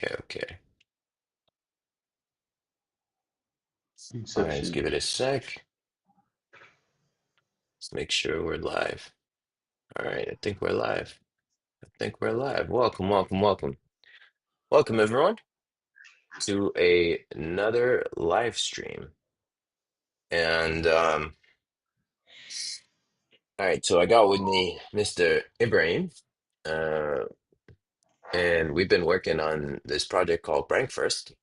Okay, okay. All right, let's Inception. give it a sec. Let's make sure we're live. All right, I think we're live. I think we're live. Welcome, welcome, welcome. Welcome, everyone, to another live stream. And all right, so I got with me Mr. Ibrahim, uh, and we've been working on this project called Rankfirst,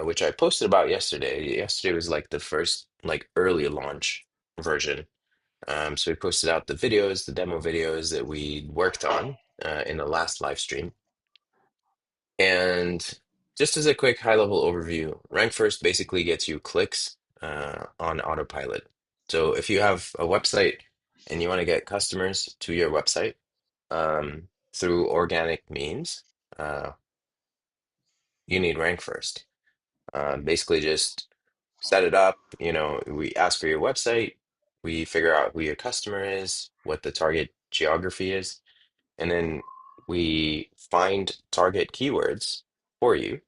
which I posted about yesterday. Yesterday was like the first like early launch version. So we posted out the videos, the demo videos that we worked on in the last live stream. And just as a quick high-level overview, Rank First basically gets you clicks on autopilot. So if you have a website and you want to get customers to your website through organic means, uh, you need Rank First. Basically, just set it up. We ask for your website, we figure out who your customer is, what the target geography is, and then we find target keywords for you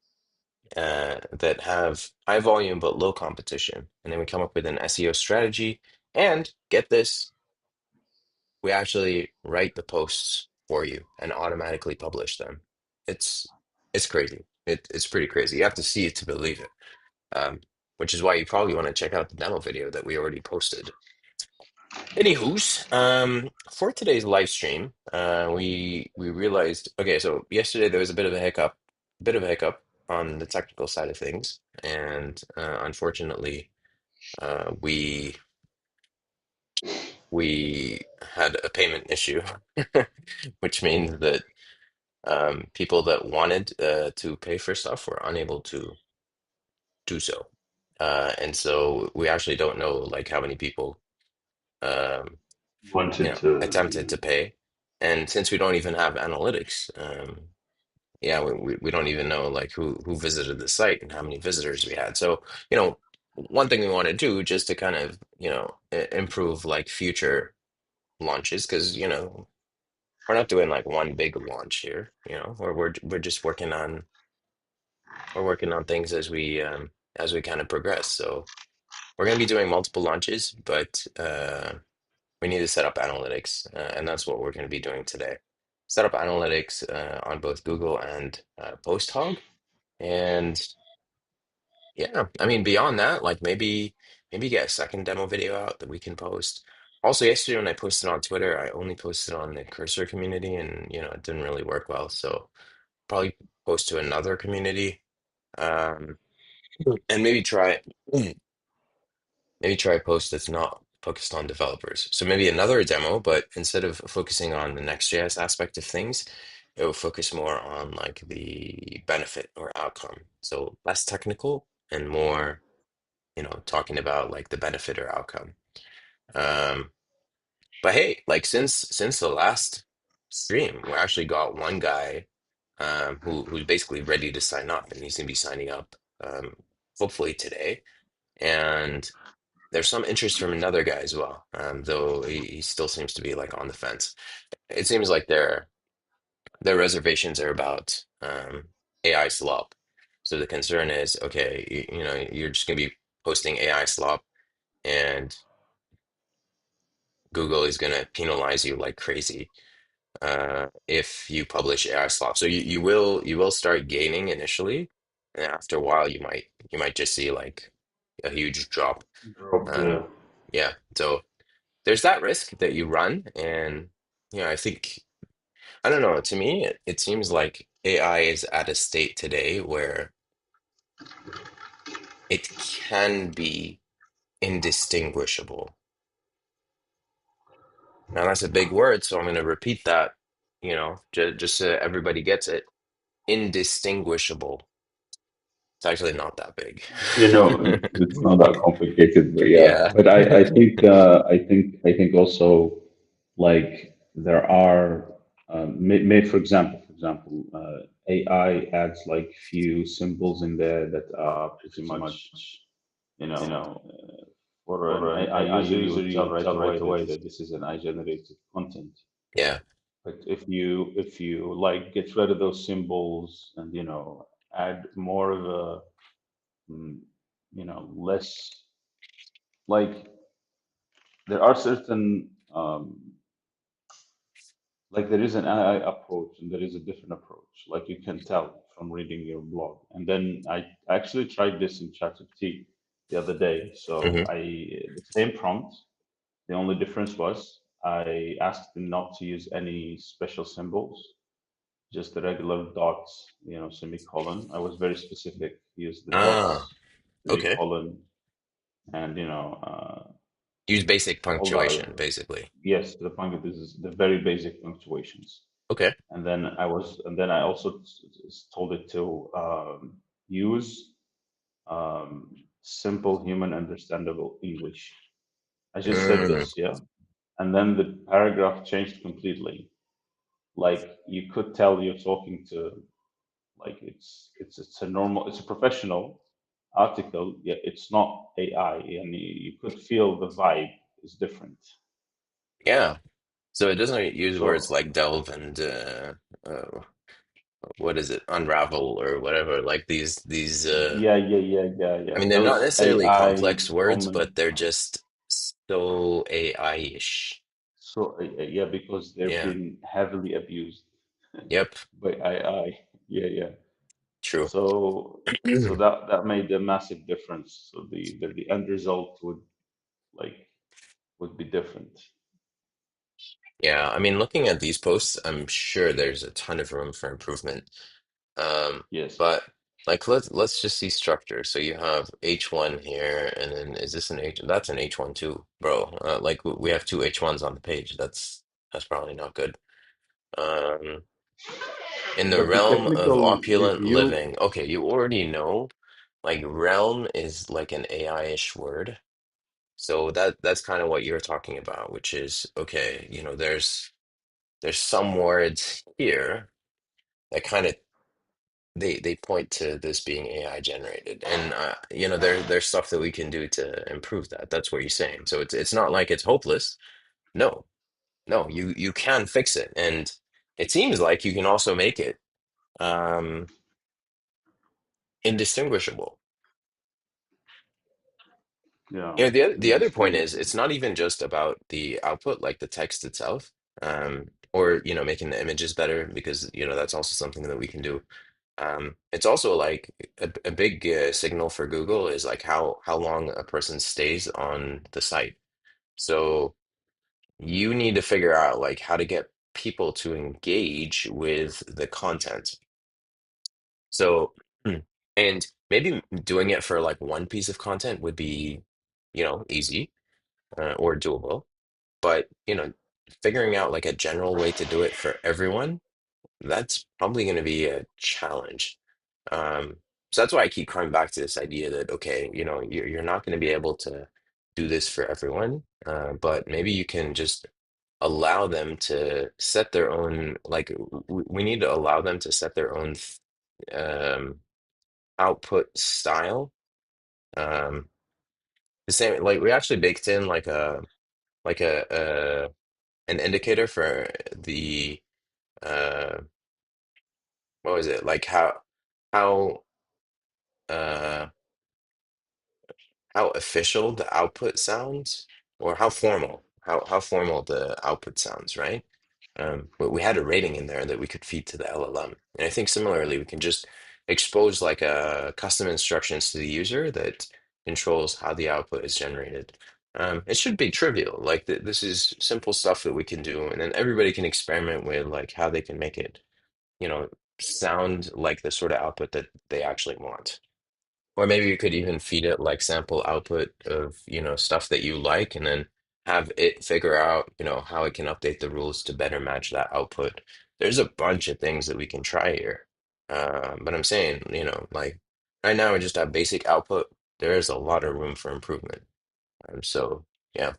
that have high volume but low competition. And then we come up with an SEO strategy. And get this, we actually write the posts for you and automatically publish them. It's it's crazy. It's pretty crazy. You have to see it to believe it. Which is why you probably want to check out the demo video that we already posted. Anywho's, for today's live stream, we realized, okay, so yesterday there was bit of a hiccup on the technical side of things, and unfortunately, we had a payment issue, which means that people that wanted to pay for stuff were unable to do so, and so we actually don't know like how many people um, Wanted to. attempted to pay. And since we don't even have analytics, yeah, we don't even know like who visited the site and how many visitors we had. So, one thing we want to do just to kind of, improve like future launches, because, we're not doing like one big launch here, we're just working on things as we kind of progress. So we're going to be doing multiple launches, but we need to set up analytics, and that's what we're going to be doing today. Set up analytics on both Google and Post Hog. And yeah, I mean, beyond that, like maybe get a second demo video out that we can post. Also, yesterday when I posted on Twitter, I only posted on the cursor community, and it didn't really work well. So probably post to another community, um, and maybe try a post that's not focused on developers. So maybe another demo, but instead of focusing on the Next.js aspect of things, it will focus more on like the benefit or outcome. So less technical and more, talking about like the benefit or outcome. Um, but hey, like since the last stream, we actually got one guy who's basically ready to sign up, and he's gonna be signing up hopefully today. And there's some interest from another guy as well, though he still seems to be like on the fence. It seems like their reservations are about AI slop. So the concern is, okay, you're just gonna be posting AI slop, and Google is gonna penalize you like crazy if you publish AI slop. So you will start gaining initially, and after a while you might just see like a huge drop. Drop, Um, yeah, so there's that risk that you run, and I think I don't know. To me, it seems like AI is at a state today where it can be indistinguishable. Now that's a big word, so I'm going to repeat that. Just so everybody gets it. Indistinguishable. It's actually not that big. it's not that complicated, but yeah. Yeah. But I think also like there are for example, AI adds like few symbols in there that are pretty much for an AI user you would tell right away that this is an AI generated content. Yeah. But if you like get rid of those symbols and add more of a, less like there are certain like there is an AI approach and there is a different approach. Like you can tell from reading your blog. And then I actually tried this in ChatGPT the other day. So Hmm. the same prompt. The only difference was I asked him not to use any special symbols, just the regular dots, semicolon. I was very specific. Use the Ah, dots, okay. semicolon, and Use basic all the punctuation, basically. yes, the point this is the very basic punctuations. Okay. And then I also told it to use simple human understandable English. I just said Mm, this, yeah, and then the paragraph changed completely. Like you could tell you're talking to like it's a normal, it's a professional article. Yeah, it's not AI, and you could feel the vibe is different. yeah. So it doesn't use words So like delve and uh, what is it, unravel or whatever. Like these. I yeah. mean, they're not Those necessarily AI complex words, common. but they're just so AI-ish. So yeah, because they've Yeah. been heavily abused Yep. by AI. Yeah, yeah. True. So that made a massive difference. So the end result like would be different. Yeah. I mean, looking at these posts, I'm sure there's a ton of room for improvement. Um, Yes. but like let's just see structure. So you have H1 here, and then is this an H? That's an H1 too, bro. Like we have two H1s on the page. That's probably not good. Um, in the But the realm of technical opulent review, living. Okay, you already know like realm is like an AI-ish word. So that's kind of what you're talking about, which is okay, there's some words here that kind of they point to this being AI generated. And there's stuff that we can do to improve that. That's what you're saying. So it's not like it's hopeless. No. No, you can fix it. And it seems like you can also make it um indistinguishable. yeah, The other point is it's indistinguishable. not even just about the output, like the text itself, or making the images better because that's also something that we can do. It's also like a big signal for Google is like how long a person stays on the site. So you need to figure out like how to get people to engage with the content. So, and maybe doing it for like one piece of content would be, easy or doable. But, figuring out like a general way to do it for everyone, that's probably going to be a challenge. So that's why I keep coming back to this idea that, okay, you're not going to be able to do this for everyone, but maybe you can just allow them to set their own, like, we need to allow them to set their own um, output style. Um, the same, like, we actually baked in like an indicator for the uh what was it like how uh how official the output sounds or how formal the output sounds, right? But we had a rating in there that we could feed to the LLM, and I think similarly we can just expose like a custom instructions to the user that controls how the output is generated. It should be trivial, like this is simple stuff that we can do, and then everybody can experiment with like how they can make it you know, sound like the sort of output that they actually want. Or maybe you could even feed it like sample output of, stuff that you like, and then have it figure out, how it can update the rules to better match that output. There's a bunch of things that we can try here. But I'm saying, like right now we just have basic output. There is a lot of room for improvement. So yeah,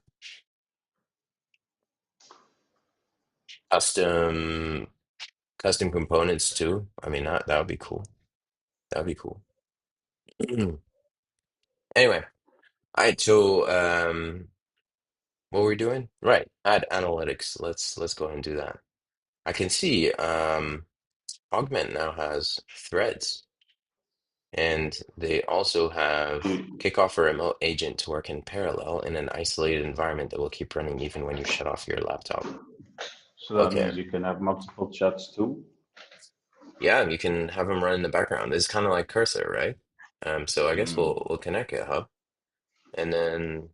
custom custom components too. I mean that would be cool. That would be cool. Anyway. All right, so what were we doing? Right, add analytics. Let's go ahead and do that. I can see Augment now has threads. And they also have You- kick off a remote agent to work in parallel in an isolated environment that will keep running even when you shut off your laptop. So that Okay. means you can have multiple chats too. Yeah, you can have them run in the background. It's kind of like Cursor, right? So I guess Mm. we'll connect GitHub, and then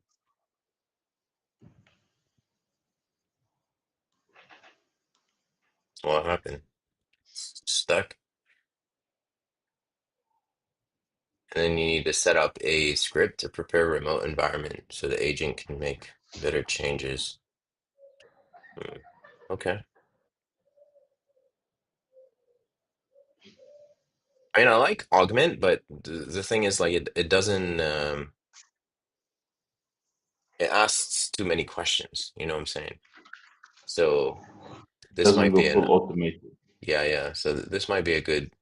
what happened? Stuck. And then you need to set up a script to prepare a remote environment so the agent can make better changes. Hmm. Okay. I mean, I like Augment, but the thing is, like, it doesn't. It asks too many questions. You know what I'm saying? So this Doesn't might go be full an automated. yeah, yeah. So this might be a good.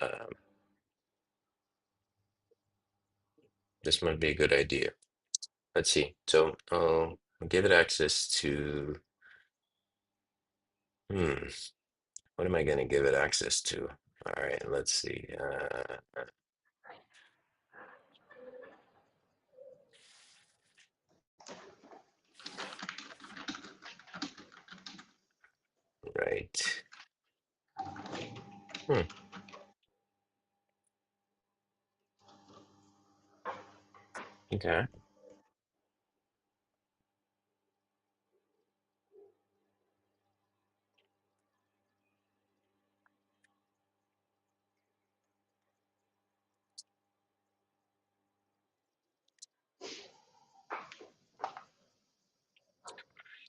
Uh, this might be a good idea. Let's see. So I'll give it access to. Hmm. What am I going to give it access to? All right. Let's see. Right. Hmm. Okay.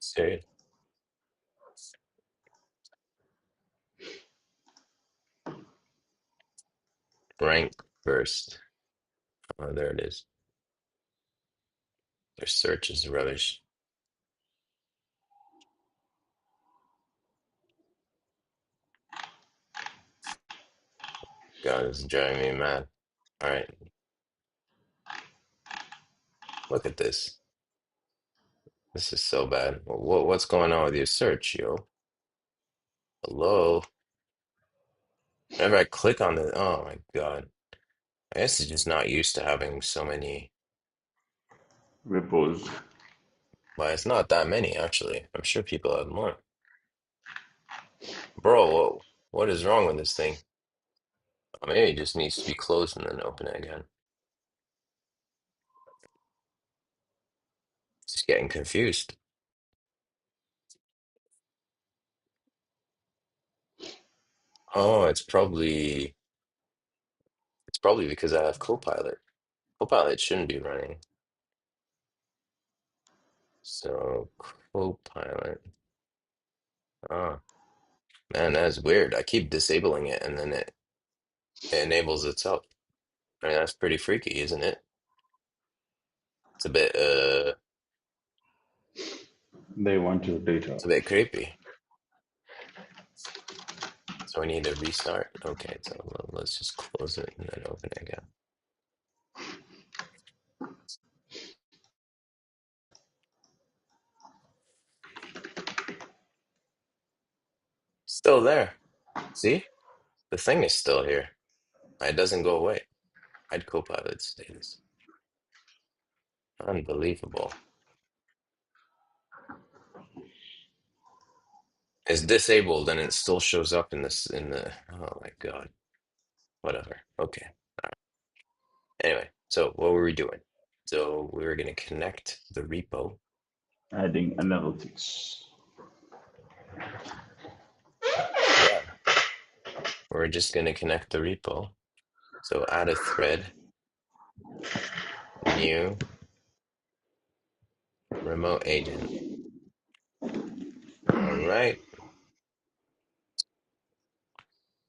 So rank first. Oh, there it is. Their search is rubbish. God, it's driving me mad. All right. Look at this. This is so bad. What's going on with your search, yo? Hello? Whenever I click on it, oh my God. I guess it's just not used to having so many, Repos. but it's not that many actually. I'm sure people have more. Bro, what is wrong with this thing? Maybe it just needs to be closed and then open it again. Just getting confused. Oh, it's probably because I have Copilot. Copilot shouldn't be running. So Copilot. Oh, man, that's weird. I keep disabling it and then it enables itself. I mean, that's pretty freaky, isn't it? They want your data. It's a bit creepy. So we need to restart. Okay, so let's just close it and then open it again. Still there. See? The thing is still here. It doesn't go away. Hide Copilot status. Unbelievable. It's disabled and it still shows up in this in the oh my God. Whatever. Okay. Anyway, so what were we doing? So we were gonna connect the repo. Adding analytics. Yeah. We're just gonna connect the repo. So add a thread, new remote agent. All right.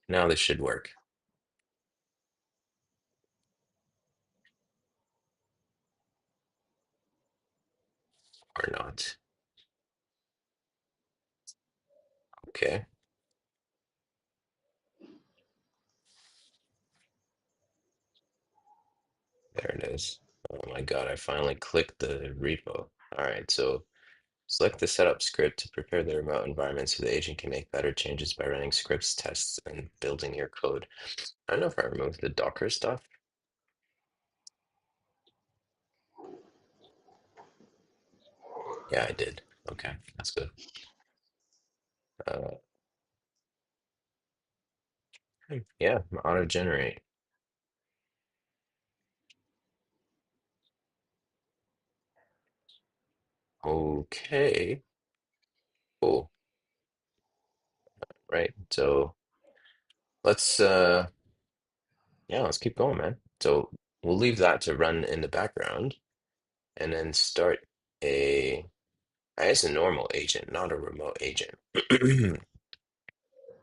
Now this should work or not. Okay. There it is. Oh my God, I finally clicked the repo. All right, so Select the setup script to prepare the remote environment so the agent can make better changes by running scripts, tests, and building your code. I don't know if I removed the Docker stuff. Yeah, I did. Okay, that's good. Uh, yeah, auto generate. Okay, cool. Right. So let's yeah, let's keep going, man. So we'll leave that to run in the background and then start a I guess a normal agent, not a remote agent.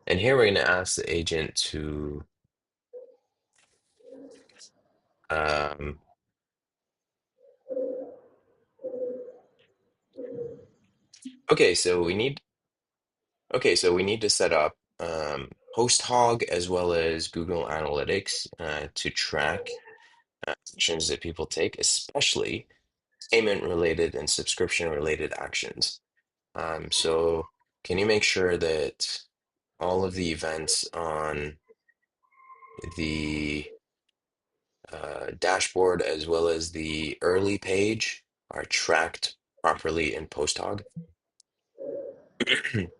And here we're going to ask the agent to um okay, so we need to set up host hog as well as Google Analytics to track actions that people take, especially payment related and subscription related actions. So can you make sure that all of the events on the dashboard as well as the early page are tracked properly in Posthog?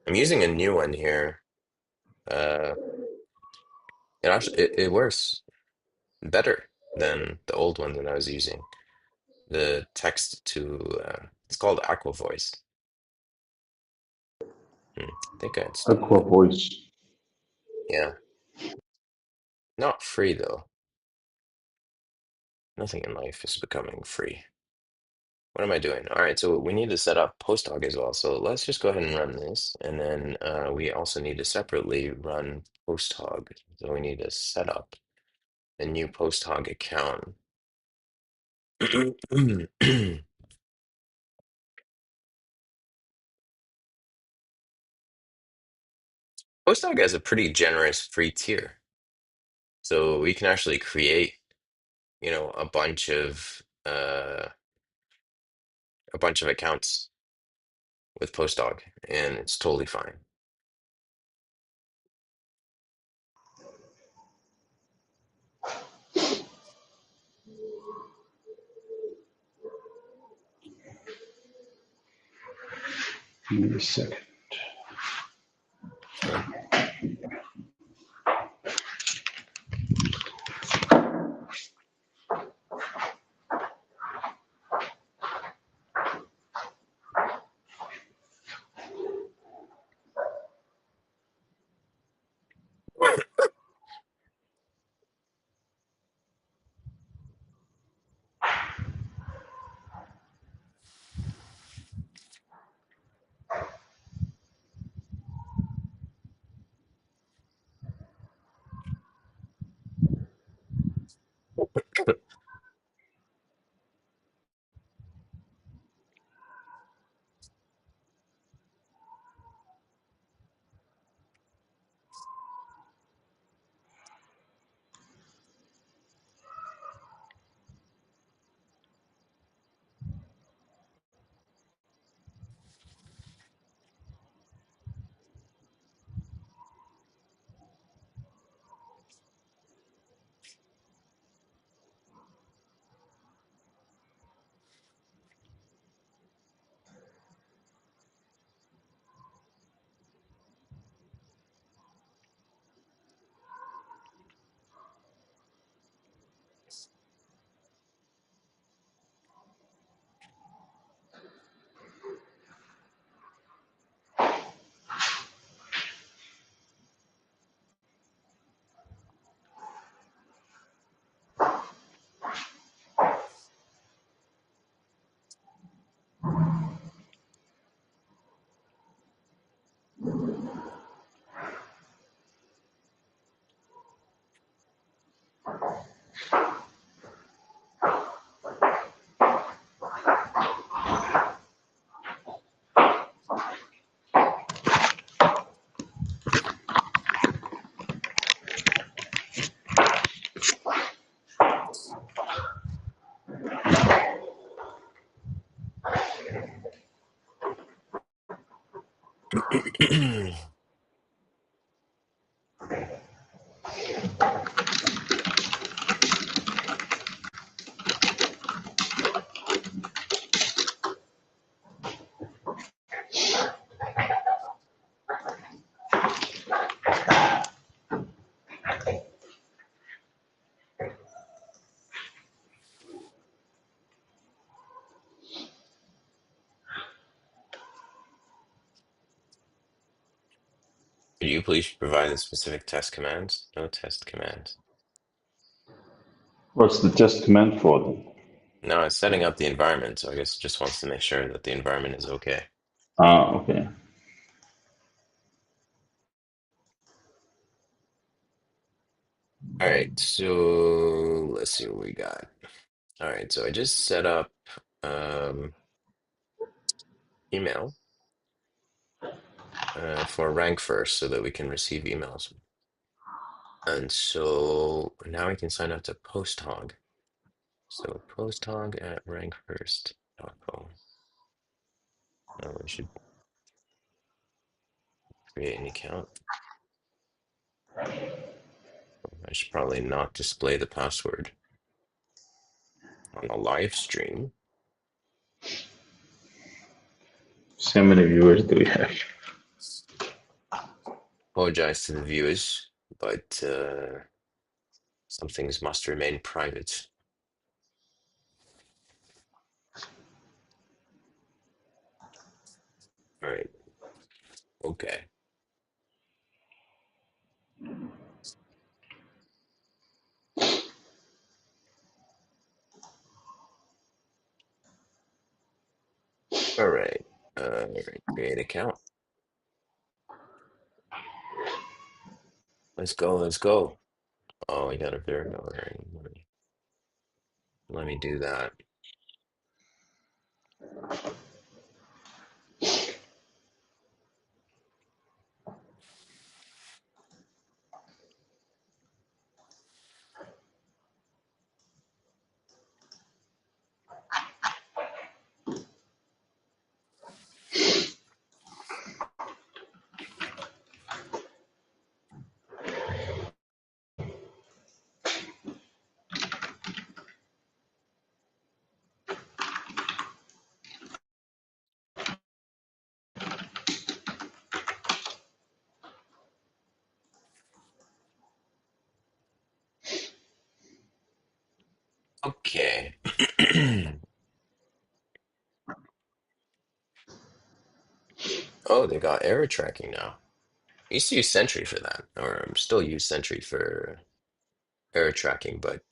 I'm using a new one here. Uh, it works better than the old one that I was using. The text to it's called Aqua Voice. I think I installed Aqua it. Voice. Yeah, not free though. Nothing in life is becoming free. What am I doing? All right, so we need to set up Posthog as well. So let's just go ahead and run this. And then we also need to separately run Posthog. So we need to set up a new Posthog account. Postdog has a pretty generous free tier. So we can actually create, a bunch of accounts with Postdog, and it's totally fine. Give me a second. Sure. Could you please provide the specific test commands? No test commands. What's the test command for then? No, it's setting up the environment, so I guess it just wants to make sure that the environment is okay. Ah, okay. All right, so let's see what we got. All right, so I just set up email for Rankfirst so that we can receive emails. And so now we can sign up to PostHog. So PostHog at rankfirst.com. We should create an account. I should probably not display the password on a live stream. So how many viewers do we have? Apologize to the viewers, but some things must remain private. All right. Okay. All right. Create account. Let's go. Let's go. Oh, we got to verify. All right. Let me do that. Okay. Oh, they got error tracking now. I used to use Sentry for that, or I'm still use Sentry for error tracking, but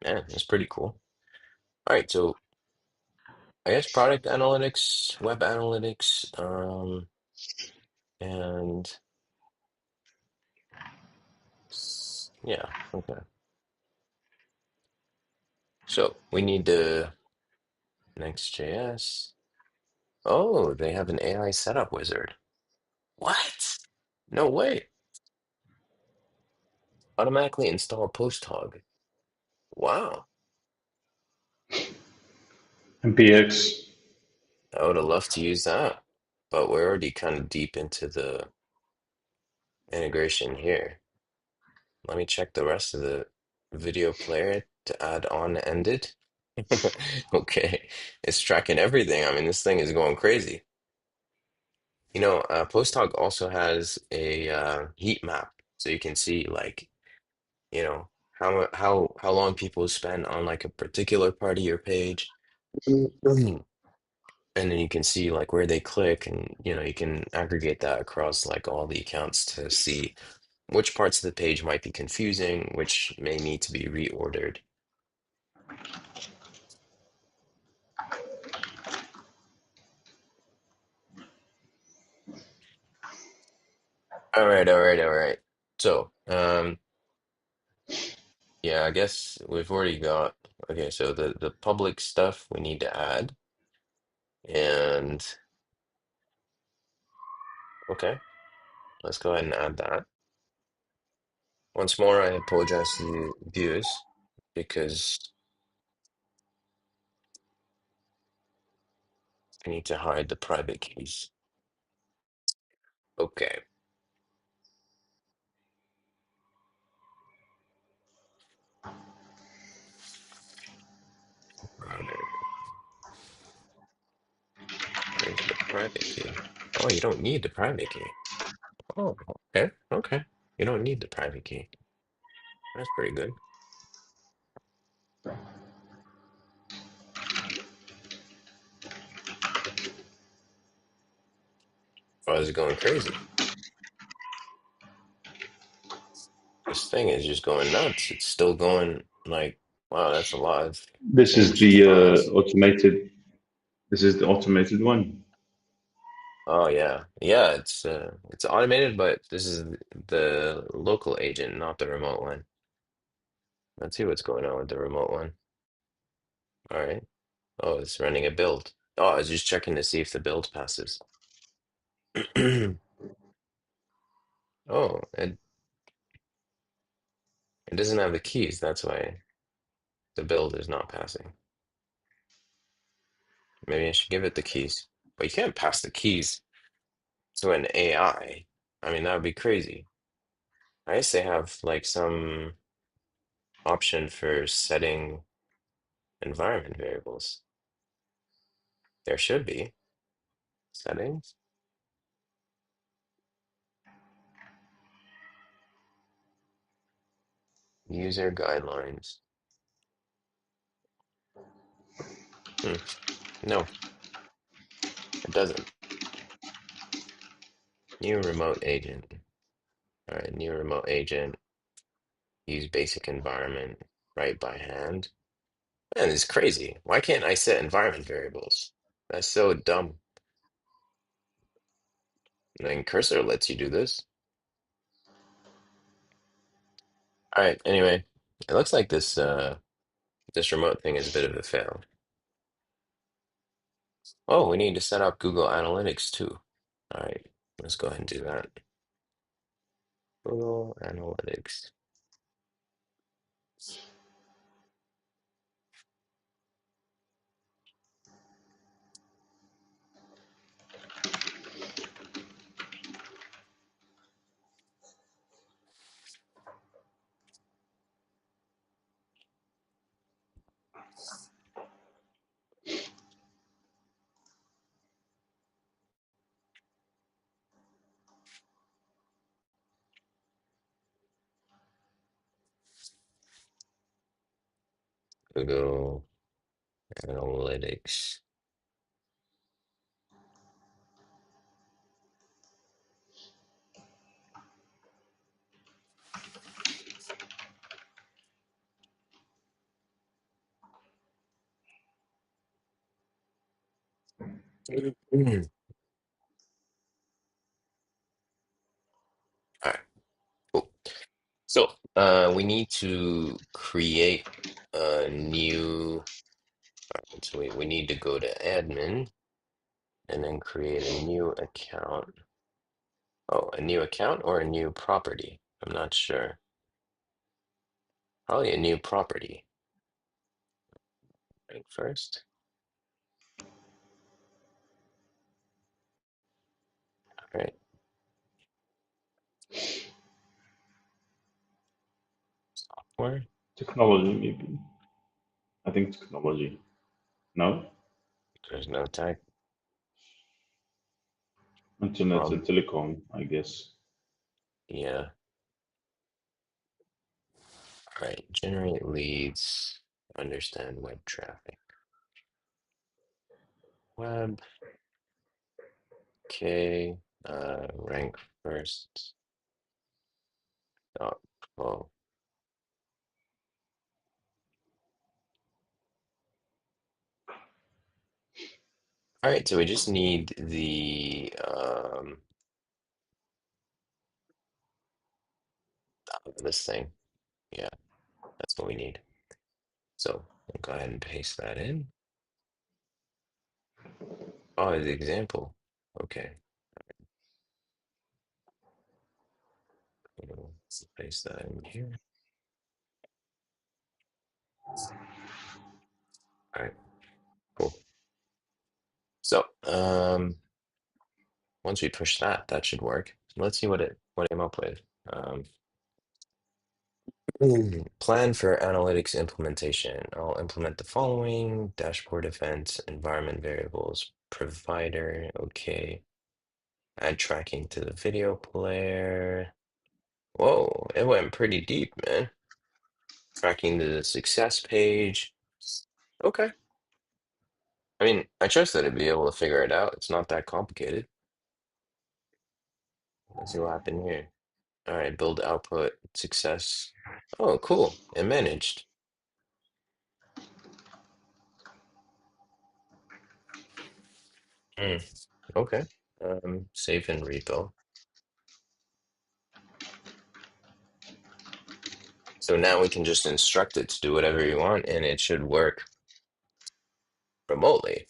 man, that's pretty cool. All right, so I guess product analytics, web analytics, and yeah, okay. So we need the Next.js. Oh, they have an AI setup wizard. What? No way. Automatically install PostHog. Wow. MPX. I would have loved to use that, but we're already kind of deep into the integration here. Let me check the rest of the video player to add on ended. Okay, it's tracking everything. I mean, this thing is going crazy. PostHog also has a heat map, so you can see like, how long people spend on like a particular part of your page. Mhm. And then you can see like where they click, and you can aggregate that across like all the accounts to see which parts of the page might be confusing, which may need to be reordered. All right, all right, all right. So, yeah, I guess we've already got, okay, so the public stuff we need to add, and okay, let's go ahead and add that. Once more, I apologize to the viewers because I need to hide the private keys. Okay. Router. Where's the private key? Oh, you don't need the private key. Oh, okay. Okay. You don't need the private key. That's pretty good. Oh, it's going crazy. This thing is just going nuts. It's still going like, wow, that's a lot of This is changed the files. automated. This is the automated one. Oh yeah. Yeah, it's automated, but this is the local agent, not the remote one. Let's see what's going on with the remote one. All right. Oh, it's running a build. Oh, I was just checking to see if the build passes. Oh, it doesn't have the keys. That's why the build is not passing. Maybe I should give it the keys. But you can't pass the keys to an AI. I mean, that would be crazy. I guess they have like some option for setting environment variables. There should be settings, user guidelines. Hmm. No, it doesn't. New remote agent. All right, new remote agent. Use basic environment. Write by hand. Man, it's crazy. Why can't I set environment variables? That's so dumb. And Cursor lets you do this. All right, anyway, it looks like this remote thing is a bit of a fail. Oh, we need to set up Google Analytics too. All right, let's go ahead and do that. Google Analytics. Google Analytics. All right, cool. So, we need to create a new. So we need to go to admin and then create a new account. Oh, a new account or a new property? I'm not sure. Probably a new property. Right first. All right. Where? Technology, maybe. I think technology. No? There's no type. Internet and telecom, I guess. Yeah. All right. Generate leads. Understand web traffic. Web. Okay. Rank first. Dot pro. All right. So we just need the this thing. Yeah, that's what we need. So we'll go ahead and paste that in. Oh, the example. Okay. Let's paste that in here. All right. Cool. So, once we push that, that should work. Let's see what it came up with. Um, Plan for analytics implementation. I'll implement the following: dashboard events, environment variables, provider. Okay. Add tracking to the video player. Whoa, it went pretty deep, man. Tracking to the success page. Okay. I mean, I trust that it'd be able to figure it out. It's not that complicated. Let's see what happened here. All right, build output, success. Oh, cool. It managed. Hmm. Okay. Save in repo. So now we can just instruct it to do whatever you want, and it should work remotely.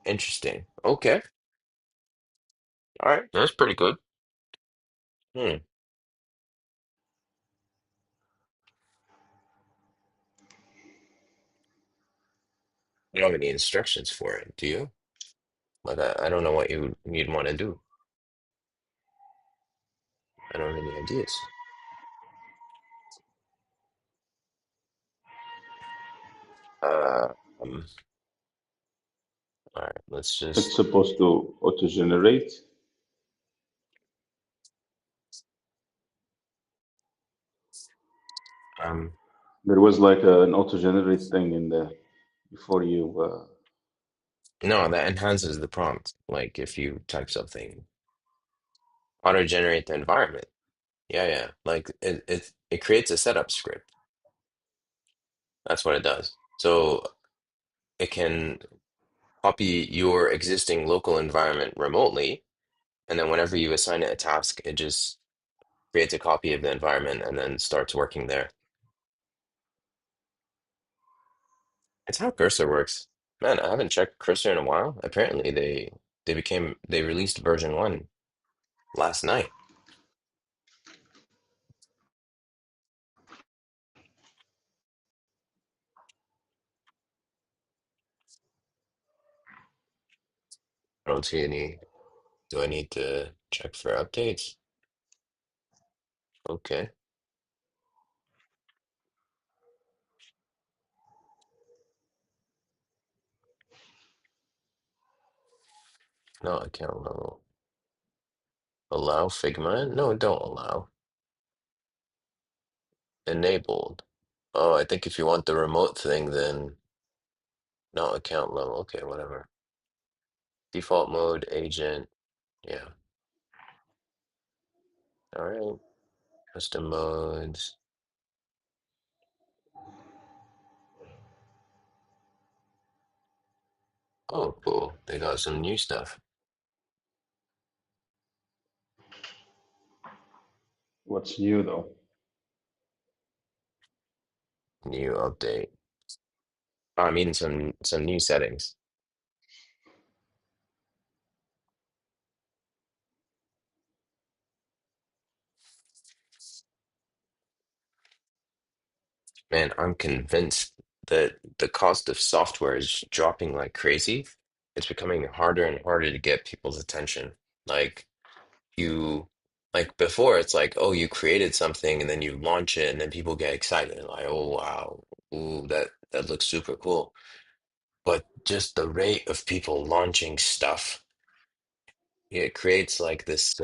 Interesting. Okay. All right. That's pretty good. Hmm. You don't have any instructions for it, do you? Like, I don't know what you'd want to do. I don't have any ideas. Uh, um, all right. Let's It's just supposed to auto-generate. um. There was like an auto-generate thing in there before you. No, that enhances the prompt. Like if you type something, auto-generate the environment. Yeah, yeah. Like it creates a setup script. That's what it does. So it can copy your existing local environment remotely, and then whenever you assign it a task, it just creates a copy of the environment and then starts working there. It's how Cursor works. Man, I haven't checked Cursor in a while. Apparently they released version 1 last night. I don't see any. Do I need to check for updates? Okay. No, account level. Allow Figma? No, don't allow. Enabled. Oh, I think if you want the remote thing, then no account level. Okay, whatever. Default mode, agent. Yeah. All right. Custom modes. Oh, cool. They got some new stuff. What's new though? New update. I mean, some new settings. Man, I'm convinced that the cost of software is dropping like crazy. It's becoming harder and harder to get people's attention. Like you, like before, it's like, oh, you created something and then you launch it and then people get excited. Like, oh wow, ooh, that looks super cool. But just the rate of people launching stuff, it creates like this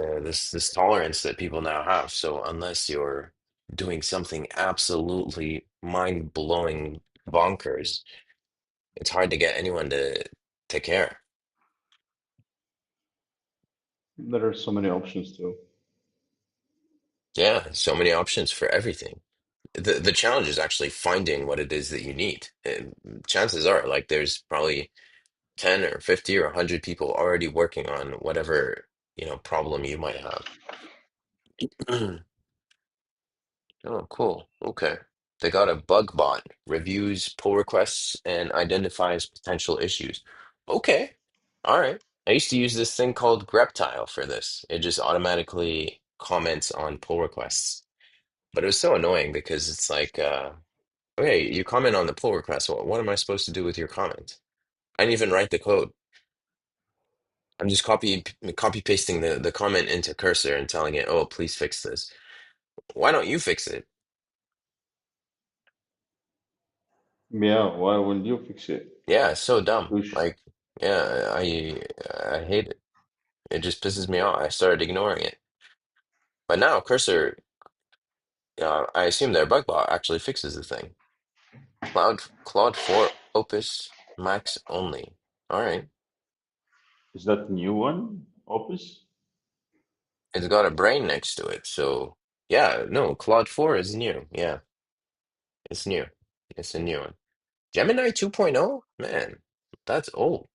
tolerance that people now have. So unless you're doing something absolutely mind-blowing bonkers, it's hard to get anyone to care. There are so many options too. Yeah, so many options for everything. The challenge is actually finding what it is that you need. And chances are, like, there's probably 10 or 50 or 100 people already working on whatever, problem you might have. Oh, cool. Okay. They got a bug bot, reviews pull requests and identifies potential issues. Okay. All right. I used to use this thing called Greptile for this. It just automatically comments on pull requests. But it was so annoying because it's like, okay, you comment on the pull request. What am I supposed to do with your comment? I didn't even write the code. I'm just copy pasting the comment into Cursor and telling it, oh, please fix this. Why don't you fix it? Yeah, why wouldn't you fix it? Yeah, it's so dumb. We sh Like, yeah, I hate it. It just pisses me off. I started ignoring it. But now Cursor, I assume their bug bot actually fixes the thing. Claude 4 Opus Max only. All right. Is that the new one, Opus? It's got a brain next to it. So, yeah, no, Claude 4 is new. Yeah, it's new. It's a new one. Gemini 2.0? Man, that's old.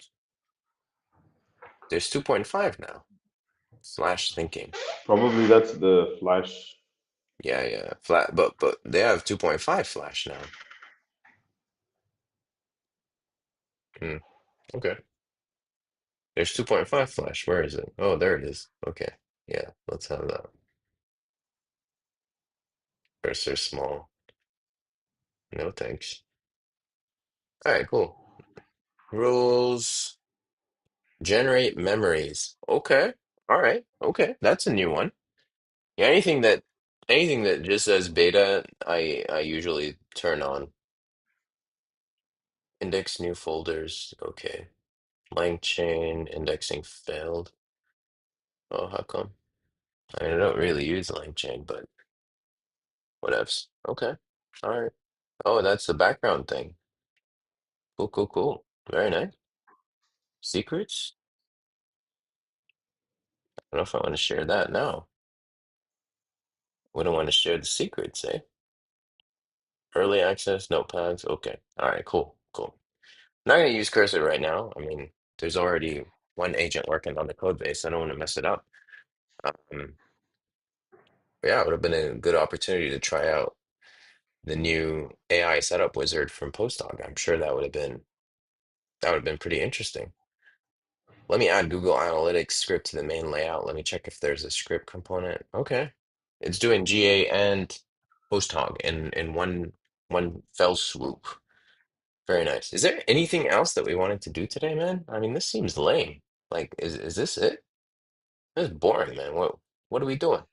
There's 2.5 now. Flash thinking. Probably that's the Flash. Yeah, yeah. Flat, but they have 2.5 Flash now. Hmm. Okay. There's 2.5 Flash. Where is it? Oh, there it is. Okay. Yeah, let's have that. Cursor small. No thanks. All right, cool. Rules. Generate memories. Okay. All right. Okay. That's a new one. Yeah, anything that just says beta, I usually turn on. Index new folders. Okay. LangChain indexing failed. Oh, how come? I mean, I don't really use LangChain, but whatevs. Okay. All right. Oh, that's the background thing. Cool, cool, cool. Very nice. Secrets? I don't know if I want to share that now. Wouldn't want to share the secrets, eh? Early access, notepads. Okay. All right, cool, cool. Not gonna use Cursor right now. I mean, there's already one agent working on the code base. I don't want to mess it up. Um, but yeah, it would have been a good opportunity to try out the new AI setup wizard from Postdog. I'm sure that would have been pretty interesting. Let me add Google Analytics script to the main layout. Let me check if there's a script component. Okay. It's doing GA and Posthog in one fell swoop. Very nice. Is there anything else that we wanted to do today, man? I mean, this seems lame. Like, is this it? This is boring, man. What are we doing?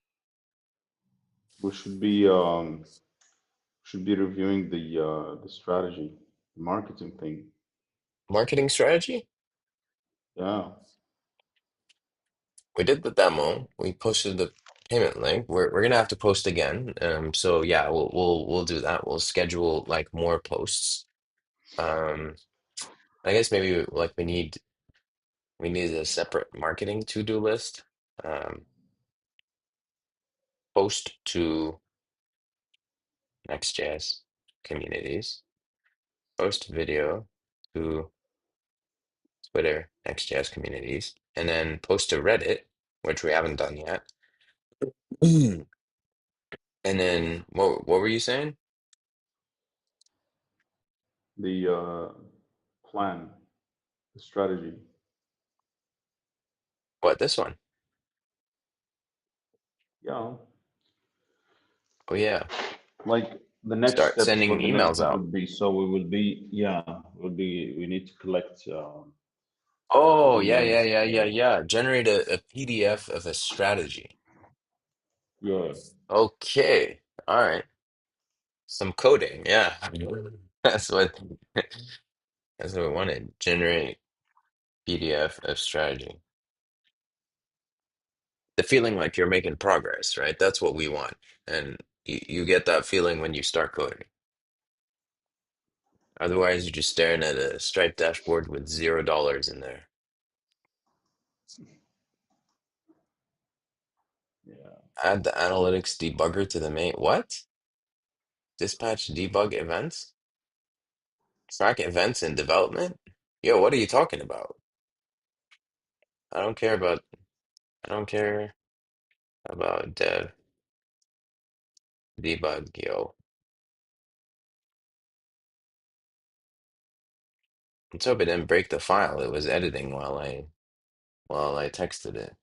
We should be reviewing the strategy, the marketing thing. Marketing strategy? Yeah, We did the demo. We posted the payment link. We're gonna have to post again. So yeah, we'll do that. We'll schedule like more posts. Um, I guess maybe like we need a separate marketing to-do list. Um, Post to Next.js communities. Post video to Twitter Next.js communities, and then post to Reddit, which we haven't done yet. And then what were you saying? the plan, the strategy. What, this one? Yeah, Oh yeah. like the next Start steps. sending What the next emails step out. would be? So we will be, yeah, would be. We need to collect Oh yeah, yeah, emails. yeah, yeah, yeah. Generate a PDF of a strategy. Yeah, Okay. All right. Some coding. Yeah. That's what that's what we wanted. Generate PDF of strategy. The feeling like you're making progress, right? That's what we want. And you get that feeling when you start coding. Otherwise, you're just staring at a striped dashboard with $0 in there. yeah. Add the analytics debugger to the main. What? Dispatch debug events? Track events in development? Yo, what are you talking about? I don't care about I don't care about dev debug, yo. Let's hope it didn't break the file. It was editing while I texted it.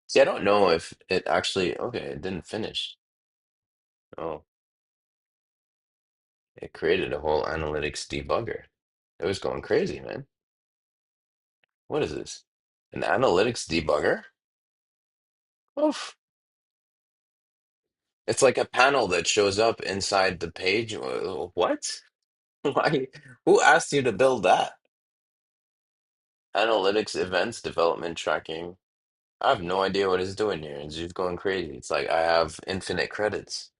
See, I don't know if it actually okay, it didn't finish. Oh, it created a whole analytics debugger. It was going crazy, man. What is this? An analytics debugger? Oof. It's like a panel that shows up inside the page. What? Why? Who asked you to build that? Analytics, events, development tracking. I have no idea what it's doing here. It's just going crazy. It's like I have infinite credits.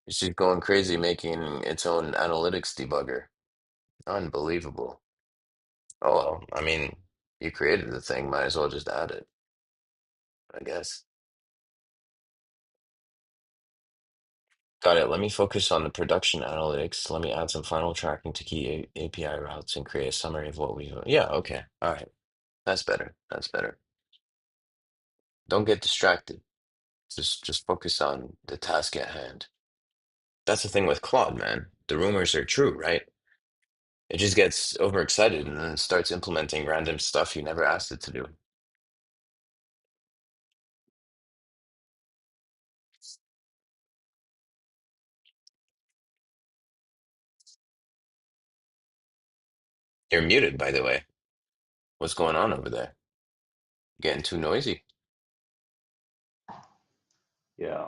It's just going crazy making its own analytics debugger. Unbelievable. Oh well, I mean, you created the thing, might as well just add it, I guess. Got it. Let me focus on the production analytics. Let me add some final tracking to key API routes and create a summary of what we. Yeah, okay. All right. That's better. That's better. Don't get distracted. Just focus on the task at hand. That's the thing with Claude, man. The rumors are true, right? It just gets overexcited and then starts implementing random stuff you never asked it to do. You're muted, by the way. What's going on over there? Getting too noisy? Yeah,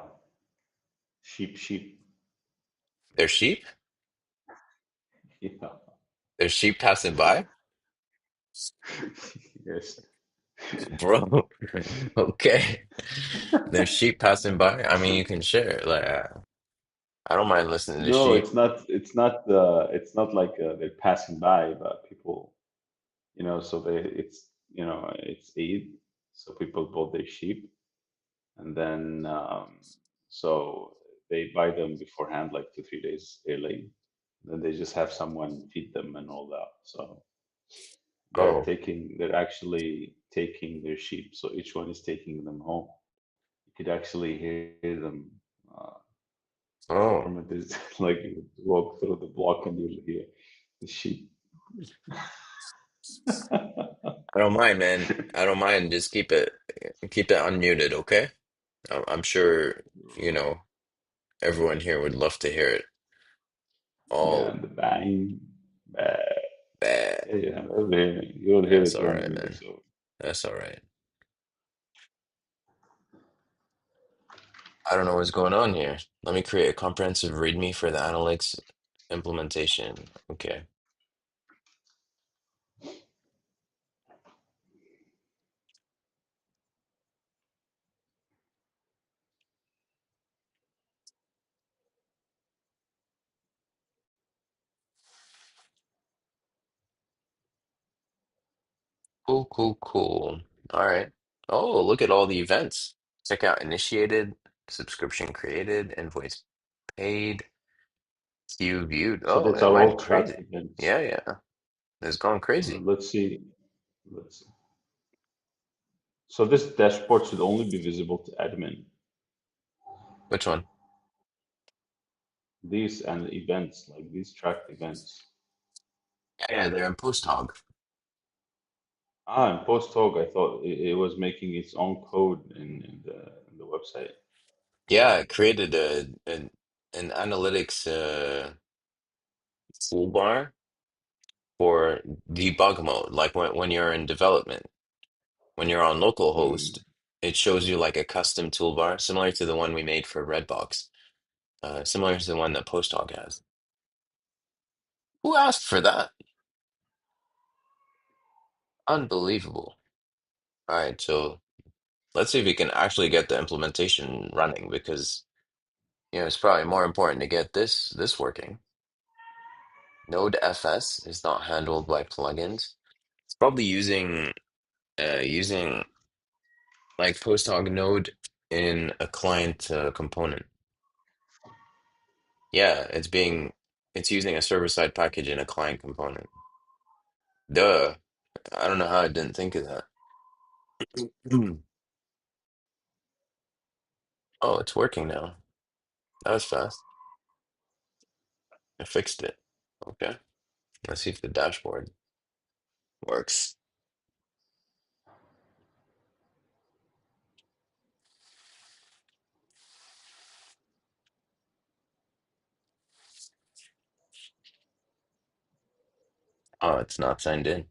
sheep, sheep. There's sheep? Yeah, There's sheep passing by? yes. Bro, okay. There's sheep passing by. I mean, you can share. Like, I don't mind listening to No, sheep. it's not. It's not like they're passing by, but people, so it's Eid, so people bought their sheep, and then so they buy them beforehand, like 2, 3 days early. Then they just have someone feed them and all that. So Oh, they're actually taking their sheep. So each one is taking them home. You could actually hear them oh. from a distance, like you walk through the block and you'll hear the sheep. I don't mind, man. I don't mind. Just keep it unmuted, okay? I'm sure, you know, everyone here would love to hear it Yeah, all and the bang. Bah. bad. Yeah, yeah, you'll hear That's it all when right, the man. video's over. That's all right. I don't know what's going on here. Let me create a comprehensive README for the analytics implementation. Okay. Cool, cool, cool. All right. Oh, look at all the events. Check out initiated, subscription created, invoice paid, queue viewed. So Oh, that's it are went all tracked crazy. events. Yeah, yeah. It's gone crazy. Let's see. Let's see. So this dashboard should only be visible to admin. Which one? These and events, like these tracked events. Yeah, yeah, they're in post hog. Ah, in post talk, I thought it was making its own code in the website. Yeah, I created an analytics toolbar for debug mode. Like when you're in development, when you're on localhost, Hmm. it shows you like a custom toolbar similar to the one we made for Redbox, similar to the one that Posthog has. Who asked for that? Unbelievable. All right, so let's see if we can actually get the implementation running because it's probably more important to get this working. Node.fs is not handled by plugins. It's probably using like Posthog Node in a client component. Yeah, it's using a server-side package in a client component. Duh. I don't know how I didn't think of that. Oh, it's working now. That was fast. I fixed it. Okay. Let's see if the dashboard works. Oh, it's not signed in.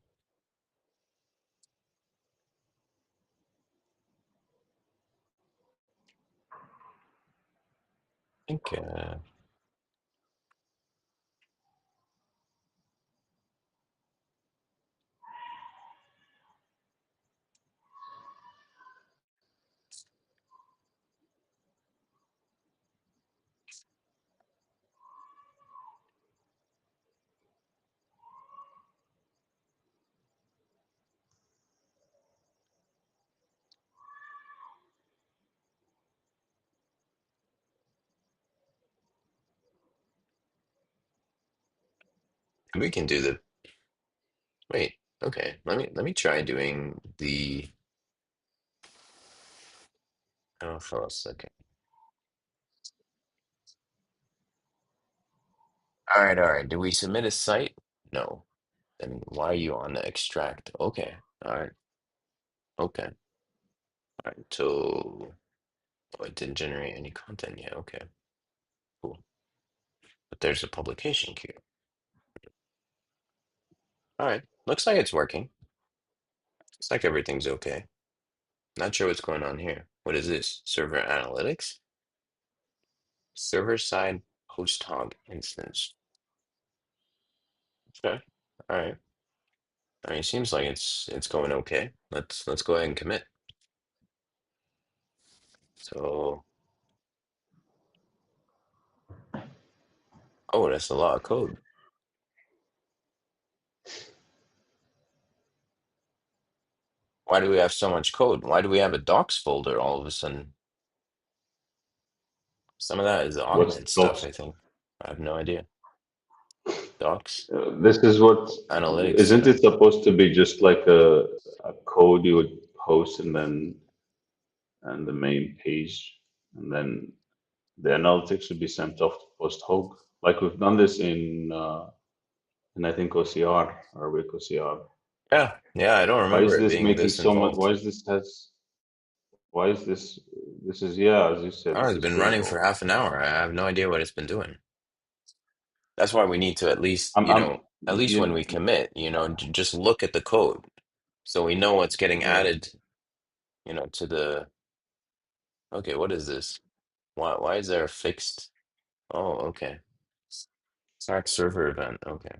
think we can do the wait. Okay, let me try doing the oh for a second. All right. Do we submit a site? No. Then why are you on the extract? Okay. All right. Okay. All right. So oh, it didn't generate any content yet. Okay. Cool. But there's a publication queue. All right. Looks like it's working. Looks like everything's okay. Not sure what's going on here. What is this? Server analytics? Server side host hog instance. Okay. All right. I mean, it seems like it's going okay. Let's go ahead and commit. So, oh, that's a lot of code. Why do we have so much code? Why do we have a docs folder all of a sudden? Some of that is What's augment stuff, docs? I think. I have no idea. Docs, This is what, analytics. isn't it supposed to be just like a code you would post and the main page, and then the analytics would be sent off to post hog. Like we've done this in I think OCR, Arabic OCR. Yeah, yeah, I don't Why remember is it this being making this so much? involved. Why is this has? Why is this? This is, yeah, as you said, Oh, this it's is been running for critical. half an hour. I have no idea what it's been doing. That's why we need to at least, I'm at least when you, we commit, just look at the code so we know what's getting yeah, added, to the, okay, what is this? Why is there a fixed? Oh, okay. Stack server event. Okay,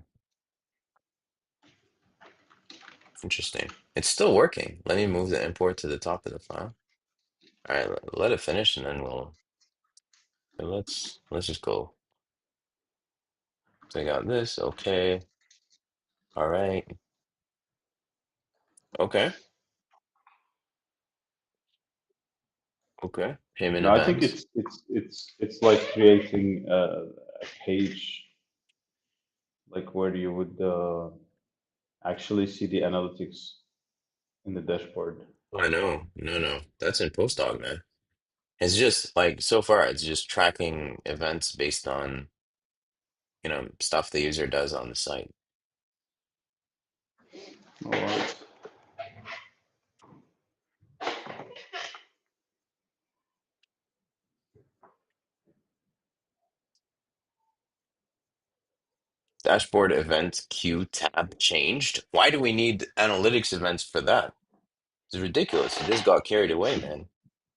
interesting. It's still working. Let me move the import to the top of the file. All right, let it finish and then let's just go. Take out this. Okay. All right. Okay. Okay. Payment no, I think events. it's like creating a page, like where you would actually see the analytics in the dashboard. I know. No, no. That's in Postdog, man. It's just like so far, it's just tracking events based on, stuff the user does on the site. All right. Dashboard event queue tab changed. Why do we need analytics events for that? It's ridiculous. It just got carried away, man.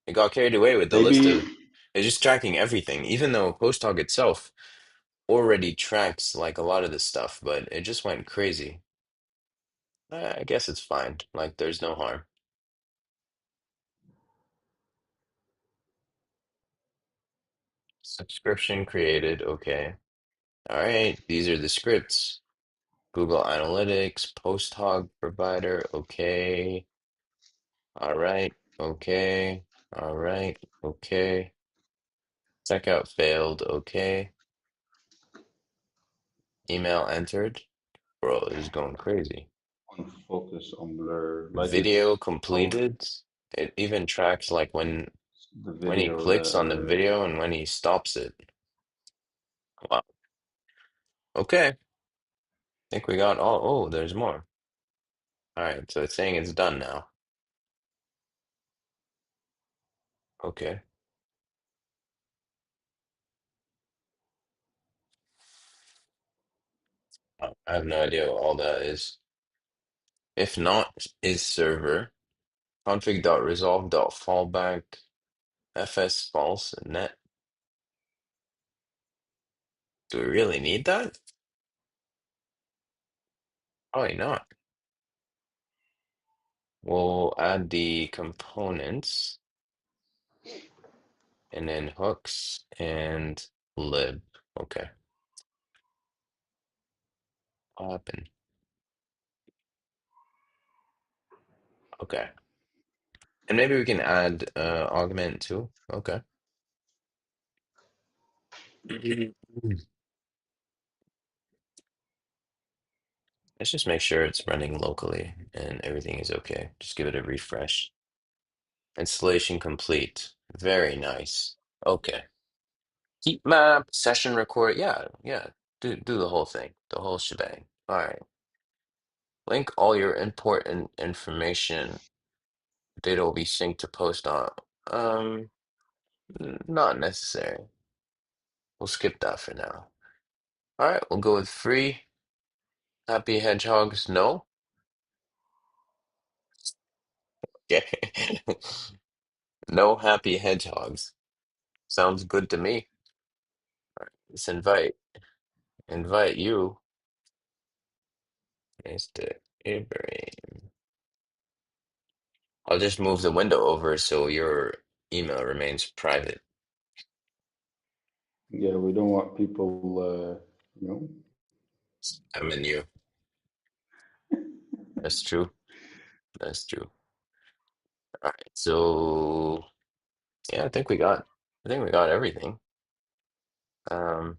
It got carried away with the list Maybe of it's just tracking everything, even though Posthog itself already tracks like a lot of this stuff, but it just went crazy. I guess it's fine. Like there's no harm. Subscription created, okay. All right, these are the scripts. Google Analytics, Posthog provider, okay. All right, okay. All right, okay. Checkout failed, okay. Email entered. Bro, this is going crazy. on focus on blur, like Video it's oh, completed. It even tracks like the when he video clicks on the there. video and when he stops it. Wow. Okay. I think we got all. Oh, there's more. All right. So it's saying it's done now. Okay. I have no idea what all that is. If not, is server config.resolve.fallback fs false net. Do we really need that? Probably not. We'll add the components and then hooks and lib. Okay. Open. Okay. And maybe we can add augment too. Okay. Let's just make sure it's running locally and everything is okay. Just give it a refresh. Installation complete. Very nice. Okay. Heat map, session record. Yeah, yeah. Do the whole thing, the whole shebang. All right. Link all your important information. Data will be synced to post on. Um, Not necessary. We'll skip that for now. All right, we'll go with free. Happy hedgehogs, no. Okay. No happy hedgehogs. Sounds good to me. Let's invite you, Mr. Ibrahim. I'll just move the window over so your email remains private. Yeah, we don't want people, I'm in you. That's true. That's true. All right. So yeah, I think we got everything. Um,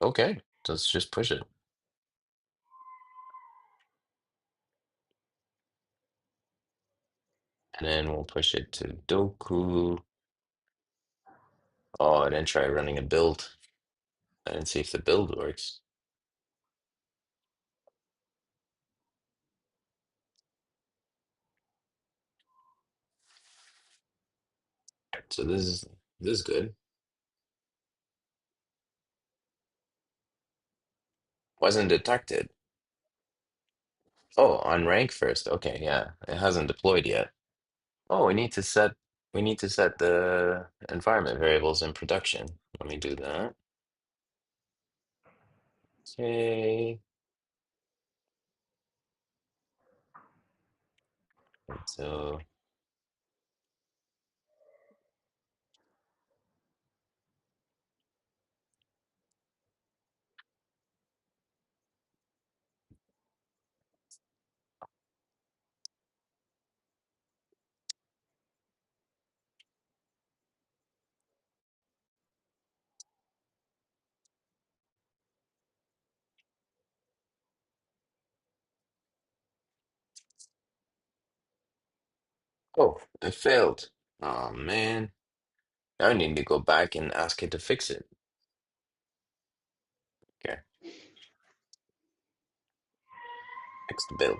okay. So let's just push it. And then we'll push it to Doku. Oh, and then try running a build and see if the build works. So this is good. Wasn't detected. Oh, on rank first. Okay, yeah. It hasn't deployed yet. Oh, we need to set the environment variables in production. Let me do that. Okay. So oh, it failed. Oh man. I need to go back and ask it to fix it. Okay, fix the build.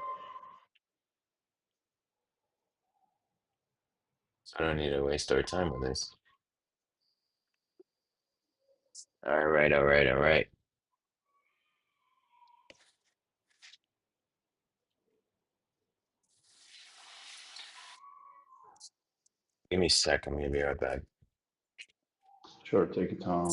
So I don't need to waste our time with this. All right, all right, all right. Give me a sec. I'm gonna be right back. sure, take your time.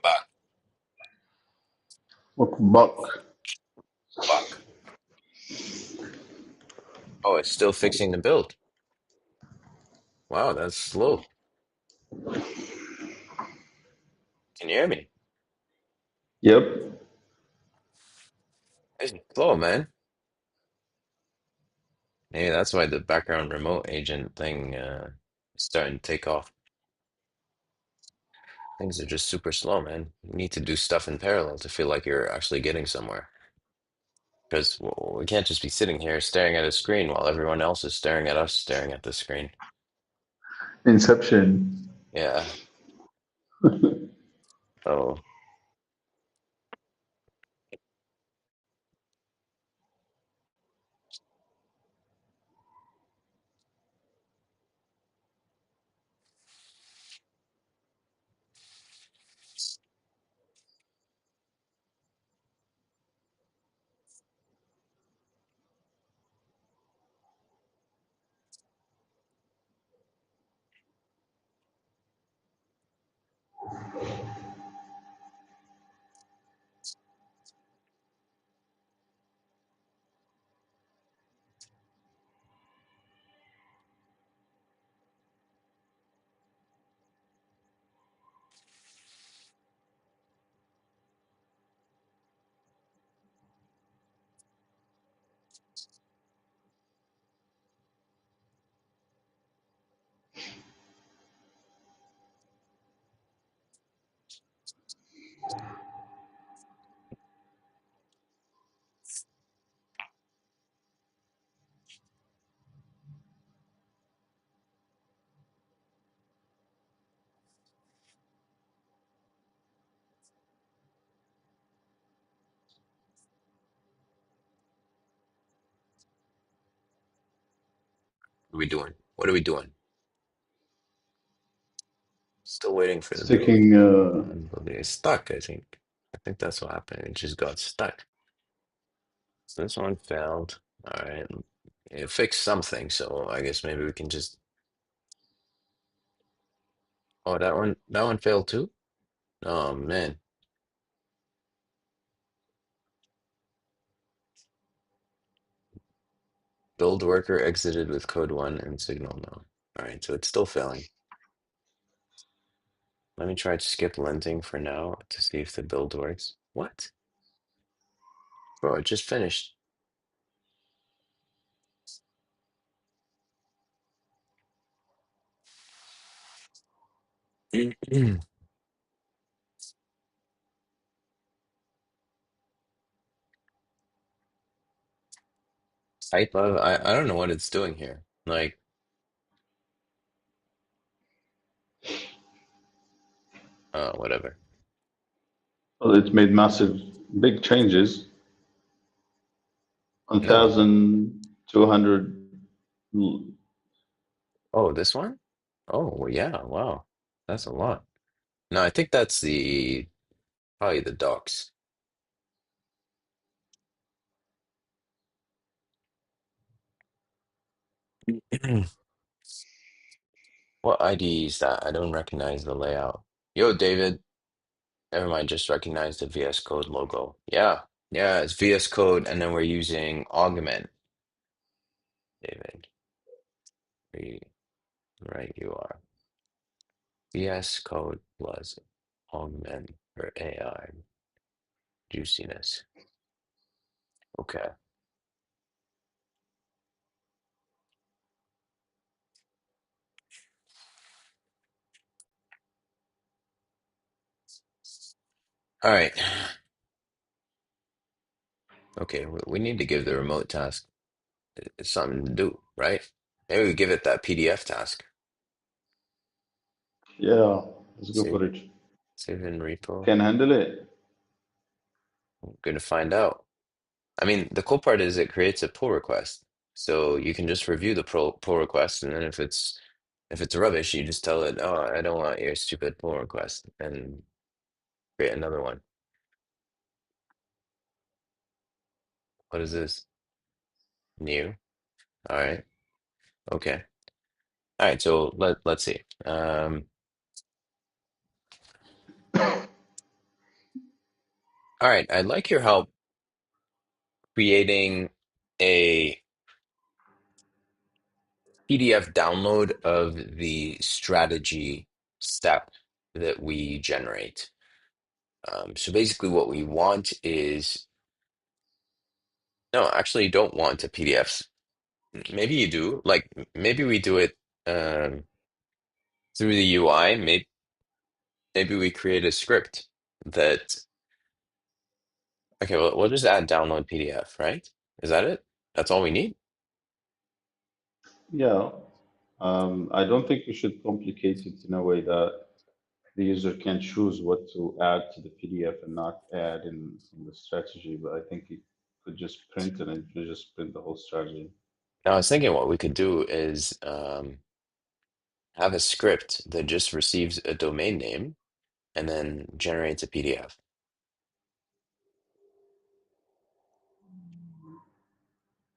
Back, Welcome back. back. Oh, it's still fixing the build. Wow, that's slow. Can you hear me? Yep. It's slow, man. Maybe that's why the background remote agent thing is starting to take off. Things are just super slow, man. You need to do stuff in parallel to feel like you're actually getting somewhere. Because we can't just be sitting here staring at a screen while everyone else is staring at us staring at the screen. Inception. Yeah. Oh, what are we doing? What are we doing? Still waiting for the build. Sticking. It's stuck, I think. I think that's what happened. It just got stuck. So this one failed. All right. It fixed something, so I guess maybe we can just. Oh, that one failed too? Oh man. Build worker exited with code one and signal no. All right, so it's still failing. Let me try to skip linting for now to see if the build works. What? Bro, it just finished. Type of I don't know what it's doing here. Like, whatever. Well, it's made massive, big changes. No. 1,200. Oh, this one? Oh, well, yeah, wow. That's a lot. No, I think that's the probably the docs. What ID is that? I don't recognize the layout. Yo, David. Never mind, just recognize the VS Code logo. Yeah, yeah, it's VS Code, and then we're using augment, David. Re- Right, you are. VS Code plus augment for AI juiciness. Okay. All right. Okay, we need to give the remote task something to do, right? Maybe we give it that PDF task. Yeah, let's go Save, for it. save in repo. Can handle it. We're gonna find out. I mean, the cool part is it creates a pull request. So you can just review the pull request, and then if it's rubbish, you just tell it, "Oh, I don't want your stupid pull request," and create another one. What is this? New. All right. Okay. All right. So let's see. All right, I'd like your help creating a PDF download of the strategy step that we generate. So basically, what we want is no, actually, you don't want a PDF. Maybe you do. Like maybe we do it through the UI. Maybe we create a script that. Okay, well, we'll just add download PDF, right? Is that it? That's all we need? Yeah. I don't think we should complicate it in a way that the user can choose what to add to the PDF and not add in the strategy, but I think it could just print and it could just print the whole strategy. Now, I was thinking what we could do is have a script that just receives a domain name and then generates a PDF.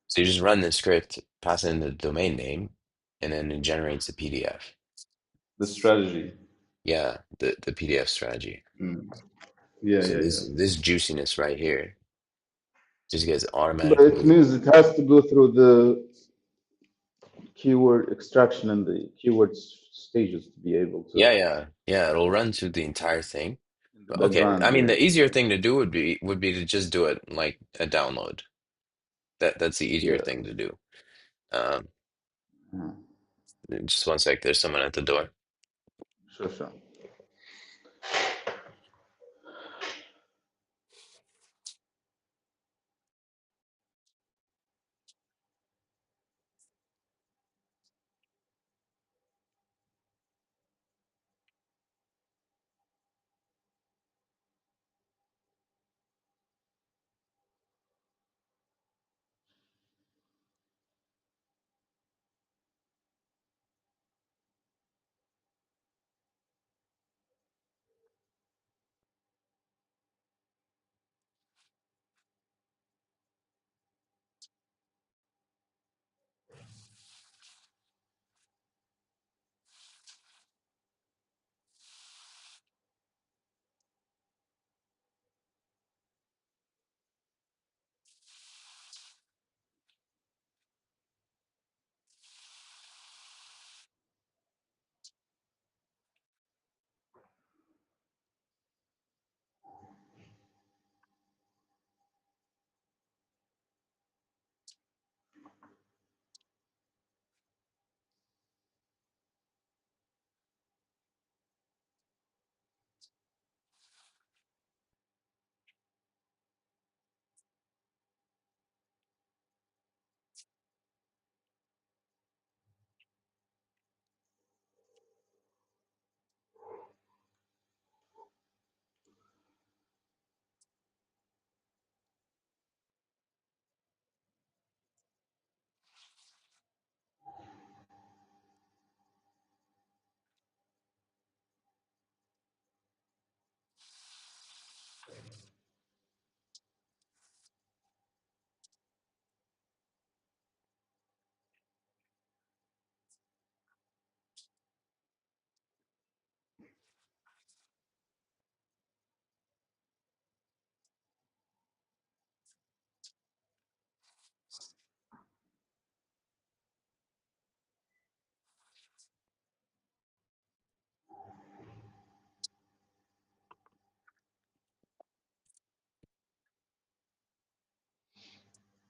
So you just run the script, pass in the domain name, and then it generates a PDF. The strategy. Yeah, the PDF strategy. Mm. Yeah, So yeah, this yeah. this juiciness right here just gets But it automatically. means it has to go through the keyword extraction and the stages to be able Yeah, to yeah, yeah. It'll run through the entire thing. in the But okay, I background. mean, Yeah, the easier yeah, thing to do would be to just do it like a download. That's the easier yeah. thing to do. Um, Mhm. just one sec. There's someone at the door. Sure, sure.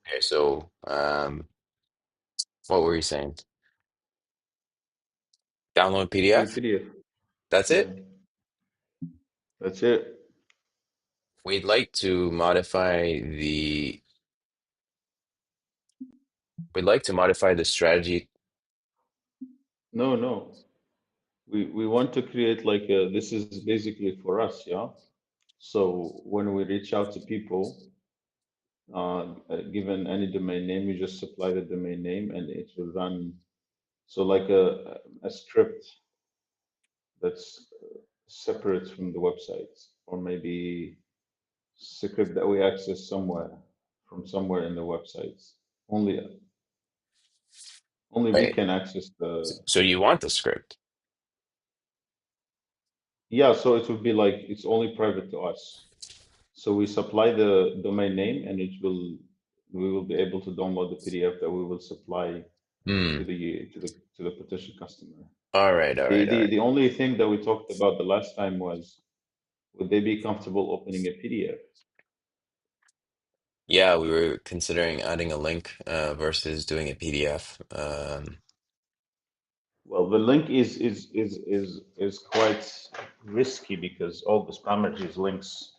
Okay, so what were you saying? Download The PDF? PDF. That's Yeah, it? that's it. We'd like to modify the we'd like to modify the strategy. No, no. We want to create like a, this is basically for us, yeah. So when we reach out to people, given any domain name, you just supply the domain name and it will run. So like a script that's separate from the website, or maybe script that we access somewhere from somewhere in the websites. Only we Right. can access the. So you want the script. Yeah, so it would be like it's only private to us. So we supply the domain name, and we will be able to download the PDF that we will supply to Hmm. the potential customer. All right, all right, all right. The only thing that we talked about the last time was, would they be comfortable opening a PDF? Yeah, we were considering adding a link versus doing a PDF. Well, the link is quite risky because all the spammers use links,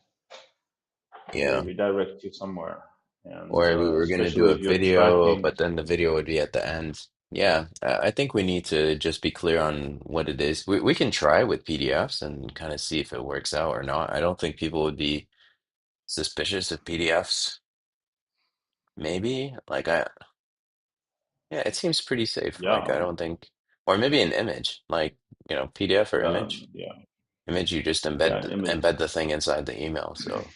and they Yeah. redirect you somewhere. And Or we were gonna do especially a if you're video, tracking, but then the video would be at the end. Yeah, I think we need to just be clear on what it is. We can try with PDFs and kind of see if it works out or not. I don't think people would be suspicious of PDFs. Maybe yeah, it seems pretty safe. Like I yeah, don't think, or maybe an image, like PDF or yeah, image. yeah, Image, you just yeah, an image, embed the thing inside the email. So,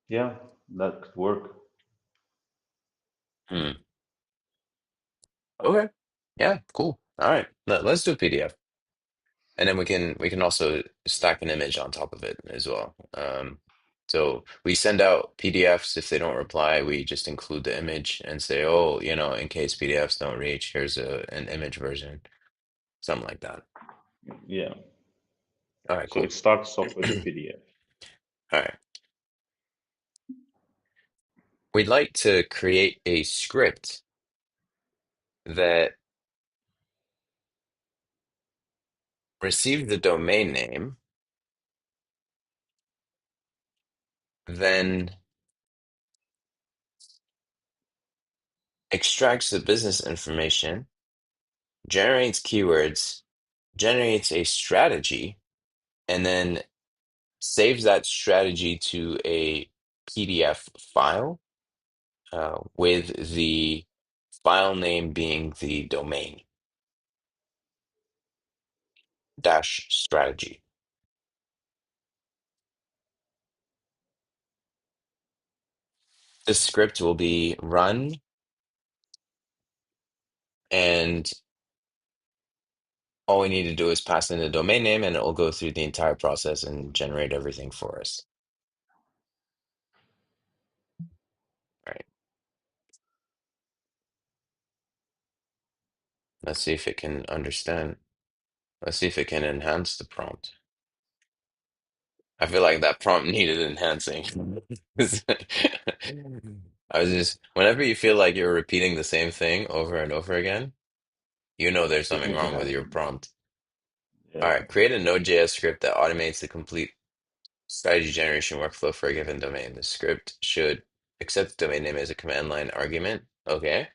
yeah, that could work. hmm. Okay. Yeah, cool. All right. Let's do PDF. And then we can also stack an image on top of it as well. So we send out PDFs. If they don't reply, we just include the image and say, oh, in case PDFs don't reach, here's an image version, something like that. Yeah. All right, So cool. it starts All off with the PDF. right. We'd like to create a script that receives the domain name, then extracts the business information, generates keywords, generates a strategy, and then saves that strategy to a PDF file with the file name being the domain dash strategy. This script will be run and all we need to do is pass in the domain name and it will go through the entire process and generate everything for us. All right, let's see if it can understand. Let's see if it can enhance the prompt. I feel like that prompt needed enhancing. Whenever you feel like you're repeating the same thing over and over again, there's It something needs wrong with your enhancing. prompt. All Yeah. right, create a Node.js script that automates the complete strategy generation workflow for a given domain. The script should accept the domain name as a command line argument. Okay.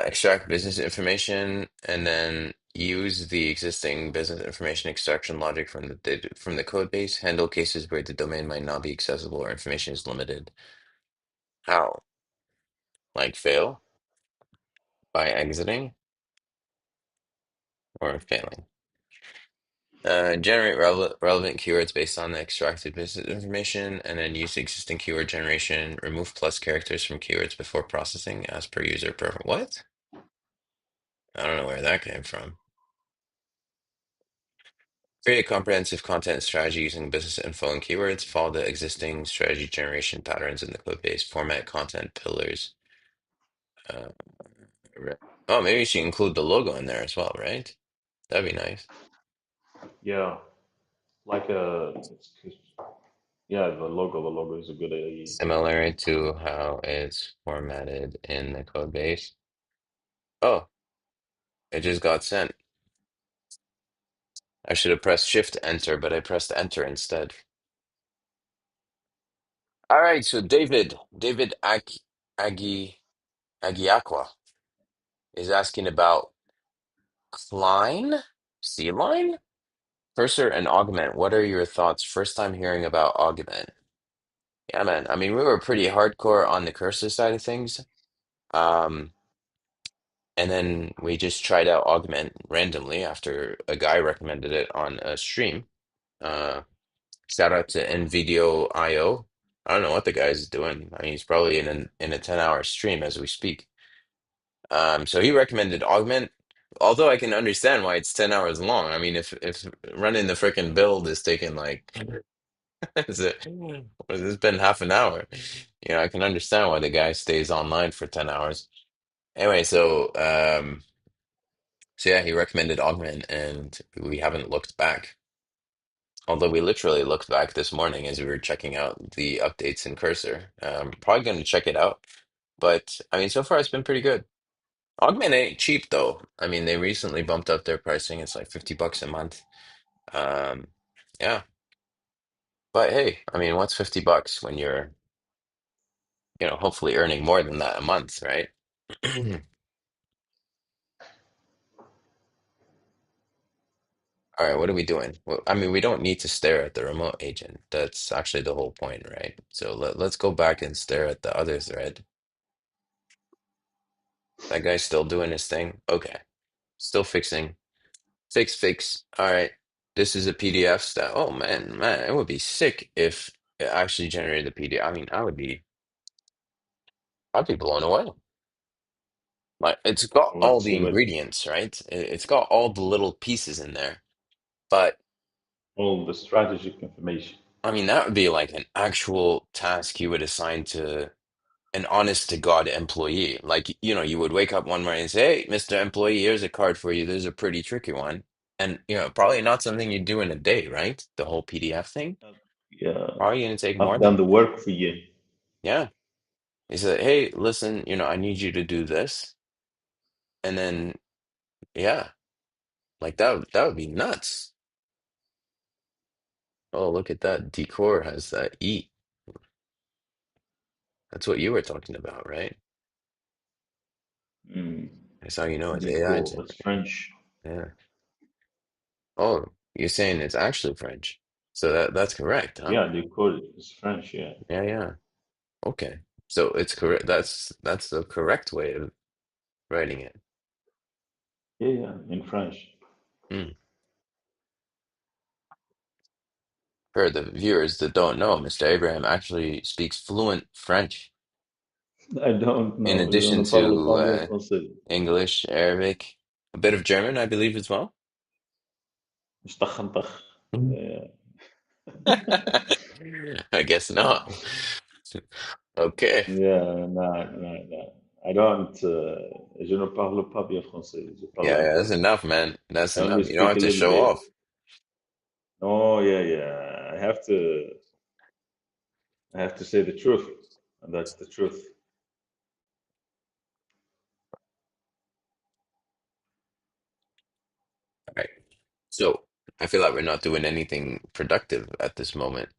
Extract business information and then use the existing business information extraction logic from the code base. Handle cases where the domain might not be accessible or information is limited. How? Like fail by exiting or failing. Generate relevant keywords based on the extracted business information, and then use existing keyword generation. Remove plus characters from keywords before processing as per user preference. What? I don't know where that came from. Create a comprehensive content strategy using business info and keywords. Follow the existing strategy generation patterns in the code base. Format content pillars. Uh, re- oh, maybe you should include the logo in there as well, right? That'd be nice. Yeah. Like yeah, the logo is a good Similar to how it's formatted in the code base. Oh, it just got sent. I should have pressed Shift Enter, but I pressed Enter instead. All right, so David Agiakwa is asking about Klein, C-line, cursor, and augment. What are your thoughts? First time hearing about augment. Yeah, man. I mean, we were pretty hardcore on the cursor side of things. Um, and then we just tried out augment randomly after a guy recommended it on a stream. Uh, Shout out to NVIDIA IO. I don't know what the guy's doing. I mean, he's probably in a 10-hour stream as we speak. So he recommended Augment, although I can understand why it's 10 hours long. I mean, if running the freaking build is taking like Is it, what has this been half an hour? You know, I can understand why the guy stays online for 10 hours. Anyway, so yeah, he recommended Augment and we haven't looked back. Although we literally looked back this morning as we were checking out the updates in Cursor. Probably going to check it out. But I mean, so far it's been pretty good. Augment ain't cheap though. I mean, they recently bumped up their pricing. It's like $50 a month. Um, yeah. But hey, I mean, what's $50 when you're, hopefully earning more than that a month, right? All right, what are we doing? Well, I mean, we don't need to stare at the remote agent. That's actually the whole point, right? So let's go back and stare at the other thread. That guy's still doing his thing. Okay. Still fixing. Fix. All right. This is a PDF stat. Oh man, it would be sick if it actually generated the PDF. I mean, I'd be blown away. Like it's got all What's the with ingredients, right? It's got all the little pieces in there. But all the strategic information? I mean, that would be like an actual task you would assign to an honest to God employee. Like, you would wake up one morning and say, "Hey, Mr. Employee, here's a card for you. There's a pretty tricky one." And, probably not something you do in a day, right? The whole PDF thing. Yeah, Probably gonna take more I've done than, the work for you. yeah. He said, "Hey, listen, I need you to do this." And then, yeah, like that would be nuts. Oh, look at that. Decor has that E. That's what you were talking about, right? Mm. That's how you know it's AI. Duco, it's French. Yeah. Oh, you're saying it's actually French. So that's correct, huh? Yeah, Duco is French. Yeah, Yeah, yeah. Okay. So it's correct. That's the correct way of writing it. yeah, in French. Hmm. For the viewers that don't know, Mr. Abraham actually speaks fluent French I don't in know. Je addition ne parle to pas bien français. English, Arabic, a bit of German, I believe, as well. مستخنتخ. Mhm. Yeah. I guess not. Okay. Yeah, no, no, no. I don't. Je ne parle pas bien français. Je parle Yeah, un yeah, peu. that's enough, man. That's I only enough. You don't speak have a to little show bit. off. Oh, yeah, yeah. I have to. I have to say the truth, and that's the truth. All right. So I feel like we're not doing anything productive at this moment.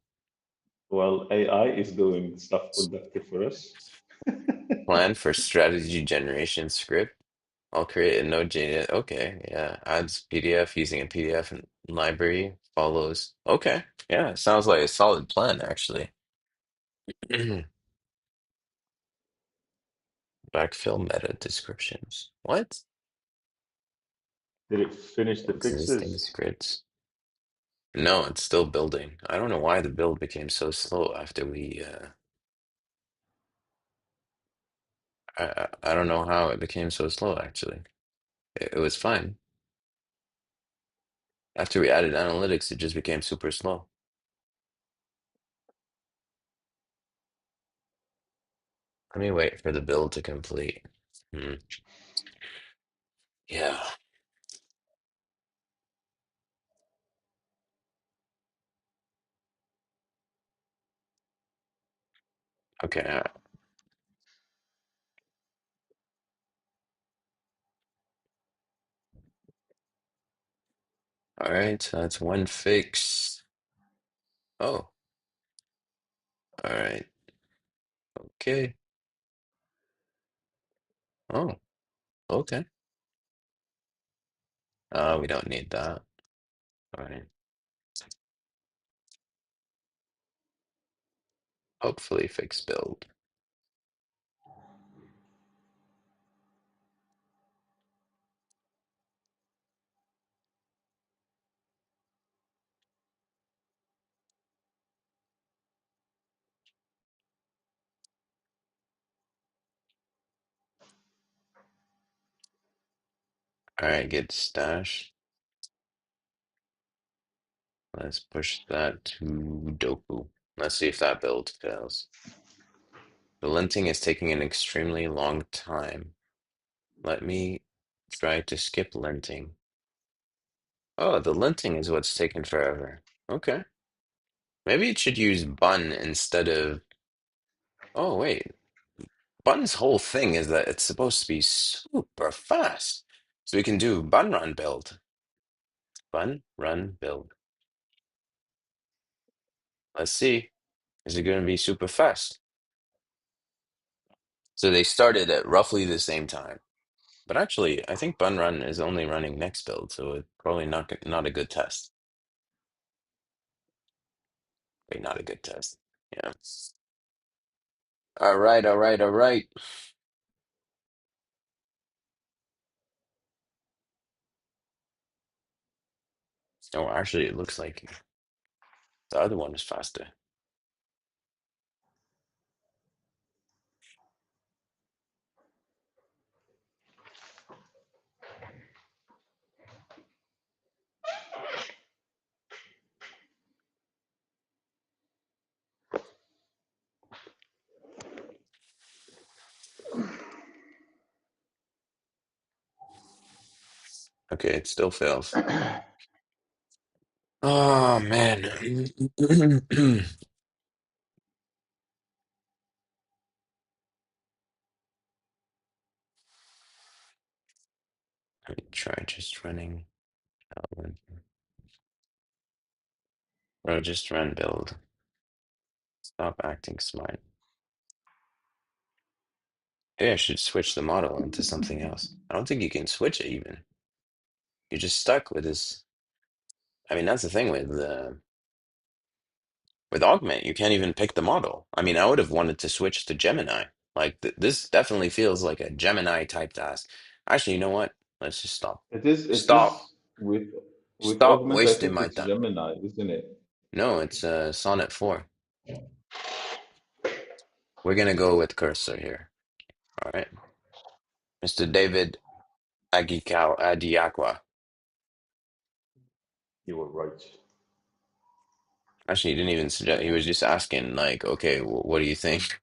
Well, AI is doing stuff productive for us. Plan for strategy generation script. I'll create a Node.js. Okay, yeah. Adds PDF using a PDF library. Follows. Okay, yeah. Sounds like a solid plan, actually. Backfill meta descriptions. What? Did it finish the Existing fixes? scripts. No, it's still building. I don't know why the build became so slow after I don't know how it became so slow, actually. It was fine. After we added analytics, it just became super slow. Let me wait for the build to complete. Hmm. Yeah. Okay. All right. So that's one fix. Oh, all right. Okay. Oh, okay. We don't need that. All right. Hopefully fix build. All right, get stash. Let's push that to Doku. Let's see if that build fails. The linting is taking an extremely long time. Let me try to skip linting. Oh, the linting is what's taking forever. Okay. Maybe it should use bun instead of. Oh, wait. Bun's whole thing is that it's supposed to be super fast. So we can do bun run build. Bun run build. Let's see. Is it going to be super fast? So they started at roughly the same time. But actually, I think bun run is only running next build, so it's probably not a good test. Wait, not a good test. Yeah. All right, all right, all right. Oh, actually, it looks like the other one is faster. Okay, it still fails. Oh man. Let me try just running. Outward. Bro, just run build. Stop acting smart. Maybe I should switch the model into something else. I don't think you can switch it even. You're just stuck with this. I mean, that's the thing with Augment. You can't even pick the model. I mean, I would have wanted to switch to Gemini. Like this definitely feels like a Gemini type task. Actually, you know what? Let's just stop. It Stop. is with Stop Augment. I wasting think my it's time. Gemini, isn't it? No, it's Sonnet 4. We're gonna go with cursor here. All right. Mr. David Adiakwa. You were right. Actually, he didn't even suggest. He was just asking, like, okay, what do you think?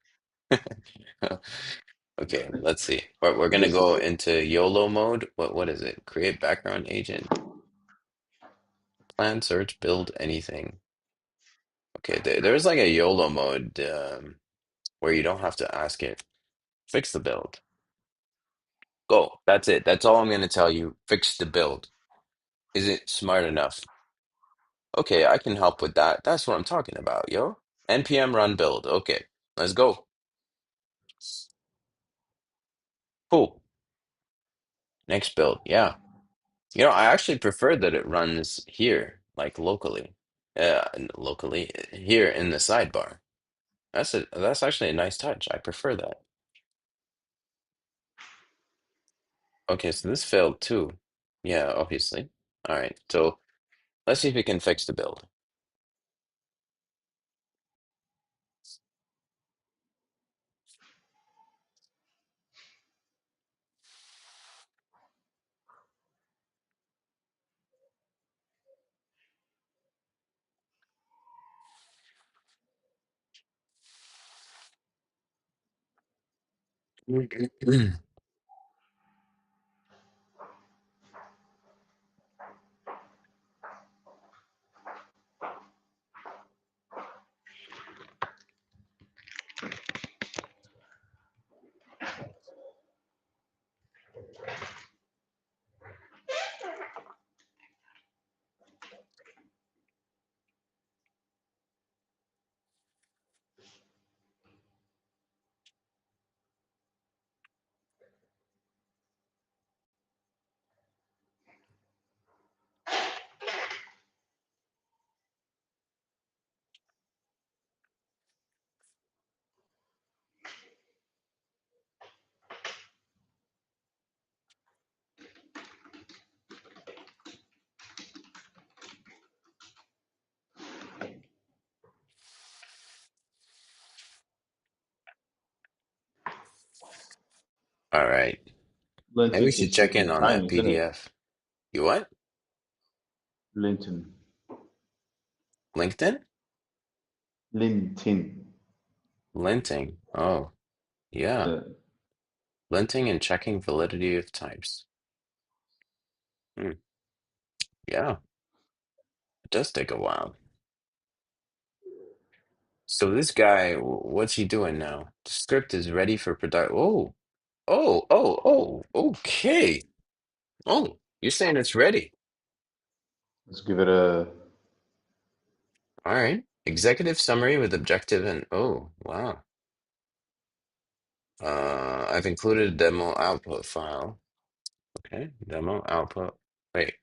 Okay, let's see. We're gonna This go is into YOLO mode. What is it? Create background agent, plan, search, build anything. Okay, there's like a YOLO mode where you don't have to ask it. Fix the build. Go. That's it. That's all I'm gonna tell you. Fix the build. Is it smart enough? Okay, I can help with that. That's what I'm talking about, yo. NPM run build. Okay, let's go. Cool. Next build. Yeah. I actually prefer that it runs here, like locally. Locally here in the sidebar. That's actually a nice touch. I prefer that. Okay, so this failed too. Yeah, obviously. All right. So let's see if we can fix the build. All right. Maybe we Linton should is check in taking on time, that isn't it? PDF. You what? Linton. LinkedIn? LinkedIn. Linting. Oh, yeah. Uh, Linting and checking validity of types. Hmm. Yeah, it does take a while. So this guy, what's he doing now? The script is ready for production. Oh, okay. Oh, you're saying it's ready. let's give it a. All right. Executive summary with objective and oh, wow. I've included a demo output file. Okay, demo output. Wait,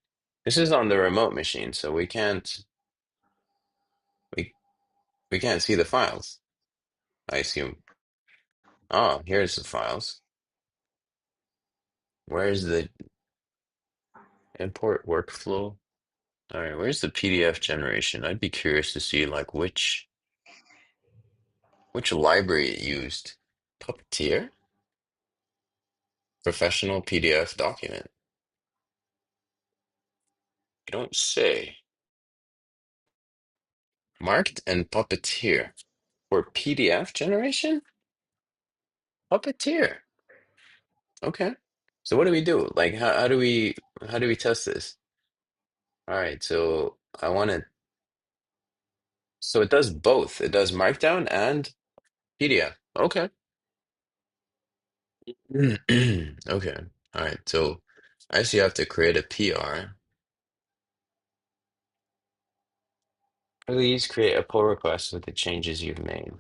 this is on the remote machine, so we we can't see the files, I assume. Oh, here's the files. Where's the import workflow? All right, where's the PDF generation? I'd be curious to see like which library it used. Puppeteer? Professional PDF document. You don't say. Marked and Puppeteer. For PDF generation? Puppeteer. Okay. So what do we do? Like how do we test this? All right, so I want to so it does both. It does Markdown and PDF. Okay. Okay. All right. So I see you have to create a PR. Please create a pull request with the changes you've made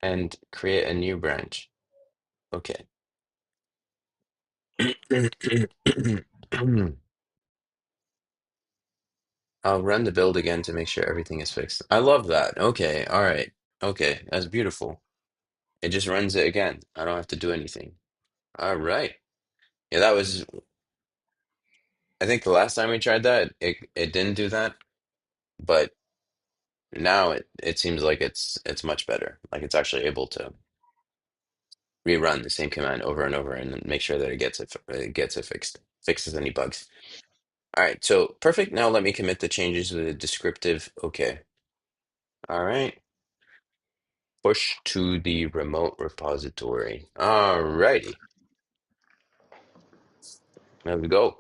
and create a new branch. Okay. I'll run the build again to make sure everything is fixed. I love that. Okay. All right. Okay. That's beautiful. It just runs it again. I don't have to do anything. All right. Yeah, that was, I think the last time we tried that, it didn't do that, but now it seems like it's much better. Like it's actually able to rerun the same command over and over and then make sure that it gets it fixed, fixes any bugs. All right, so perfect. Now let me commit the changes with a descriptive okay. All right, push to the remote repository. All righty, let's go.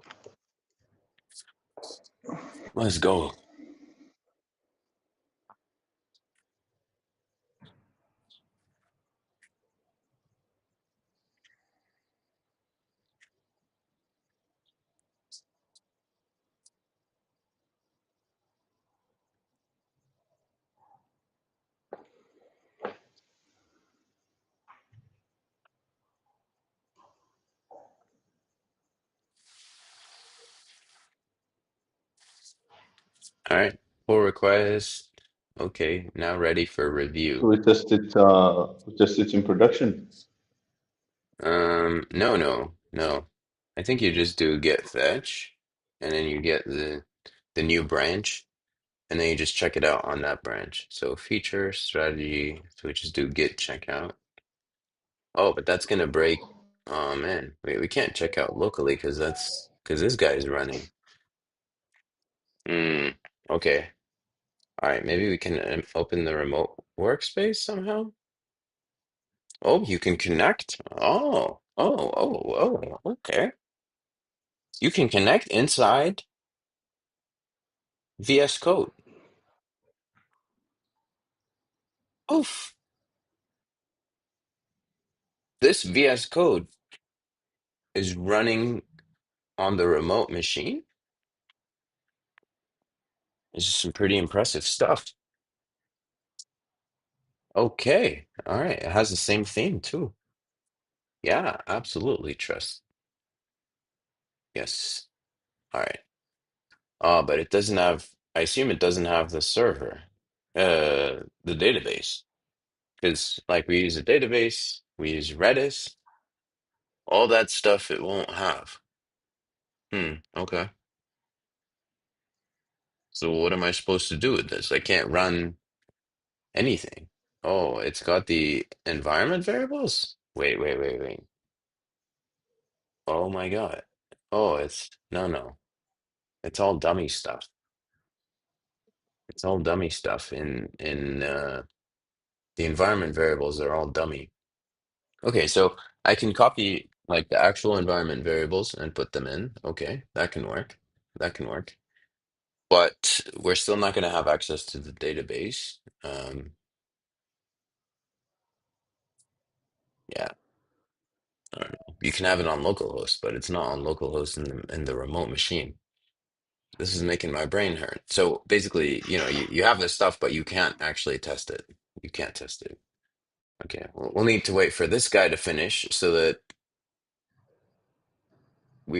Let's go. All right, pull request. Okay, now ready for So review. we test it. We test it in production. No, no, no. I think you just do git fetch, and then you get the new branch, and then you just check it out on that branch. So feature strategy, so we just do git checkout. Oh, but that's gonna break. Oh man, wait, we can't check out locally because this guy is running. Hmm. Okay. All right. Maybe we can open the remote workspace somehow. Oh, you can connect. Okay. You can connect inside VS Code. Oof. This VS Code is running on the remote machine. This is some pretty impressive stuff. Okay. All right. It has the same theme too. Yeah, absolutely. Trust. Yes. All right. But it doesn't have, I assume it doesn't have the server, the database. Because like we use a database, we use Redis, all that stuff it won't have. Okay. So what am I supposed to do with this? I can't run anything. Oh, it's got the environment variables? Wait. Oh my God. Oh, no. It's all dummy stuff. It's all dummy stuff in the environment variables are all dummy. Okay, so I can copy like the actual environment variables and put them in. Okay, that can work. That can work. But we're still not going to have access to the database. Yeah, I don't know. You can have it on localhost, but it's not on localhost in the remote machine. This is making my brain hurt. So basically, you have this stuff, but you can't actually test it. You can't test it. Okay, we'll need to wait for this guy to finish so that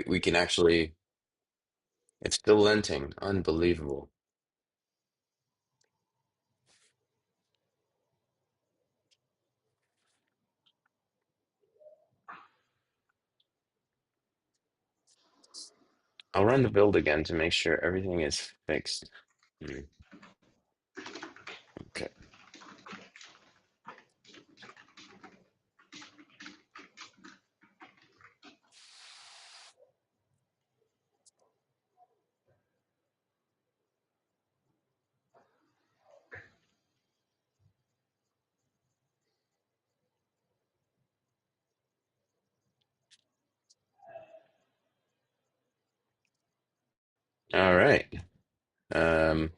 we can actually. It's still linting. Unbelievable. I'll run the build again to make sure everything is fixed. Hmm, okay. All right. Um,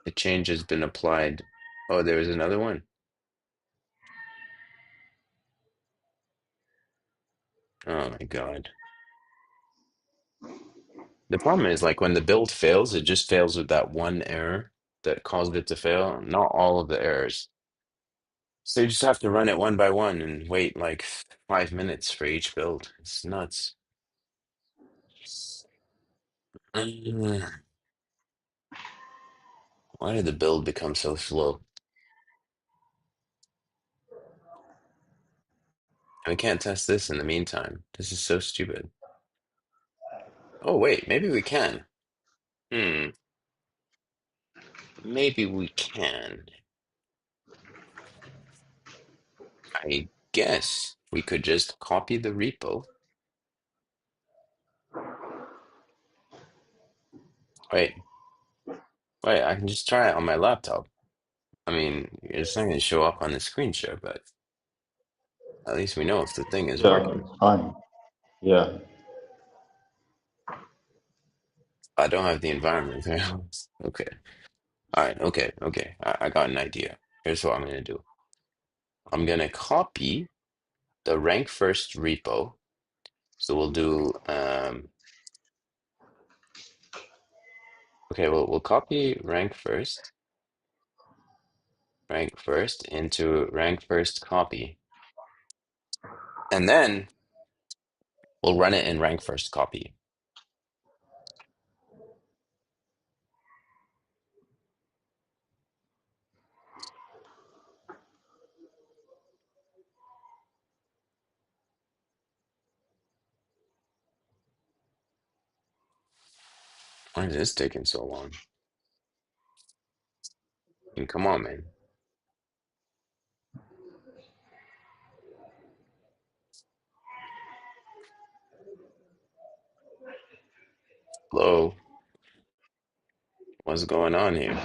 the change has been applied. Oh, there was another one. Oh my God. The problem is like when the build fails, it just fails with that one error that caused it to fail, not all of the errors. So you just have to run it one by one and wait like 5 minutes for each build. It's nuts. Mm, why did the build become so slow? And we can't test this in the meantime. This is so stupid. Oh wait, maybe we can. Hmm, maybe we can. I guess we could just copy the repo. Wait, wait, I can just try it on my laptop. I mean, it's not going to show up on the screen share, but at least we know if the thing is Yeah, working. it's fine. Yeah. I don't have the environment there. Okay. All right. Okay. I got an idea. Here's what I'm going to do. I'm going to copy the rank first repo. So we'll do, okay, we'll copy rank first into rank first copy. And then we'll run it in rank first copy. Why is this taking so long? I mean, come on, man. Hello, what's going on here?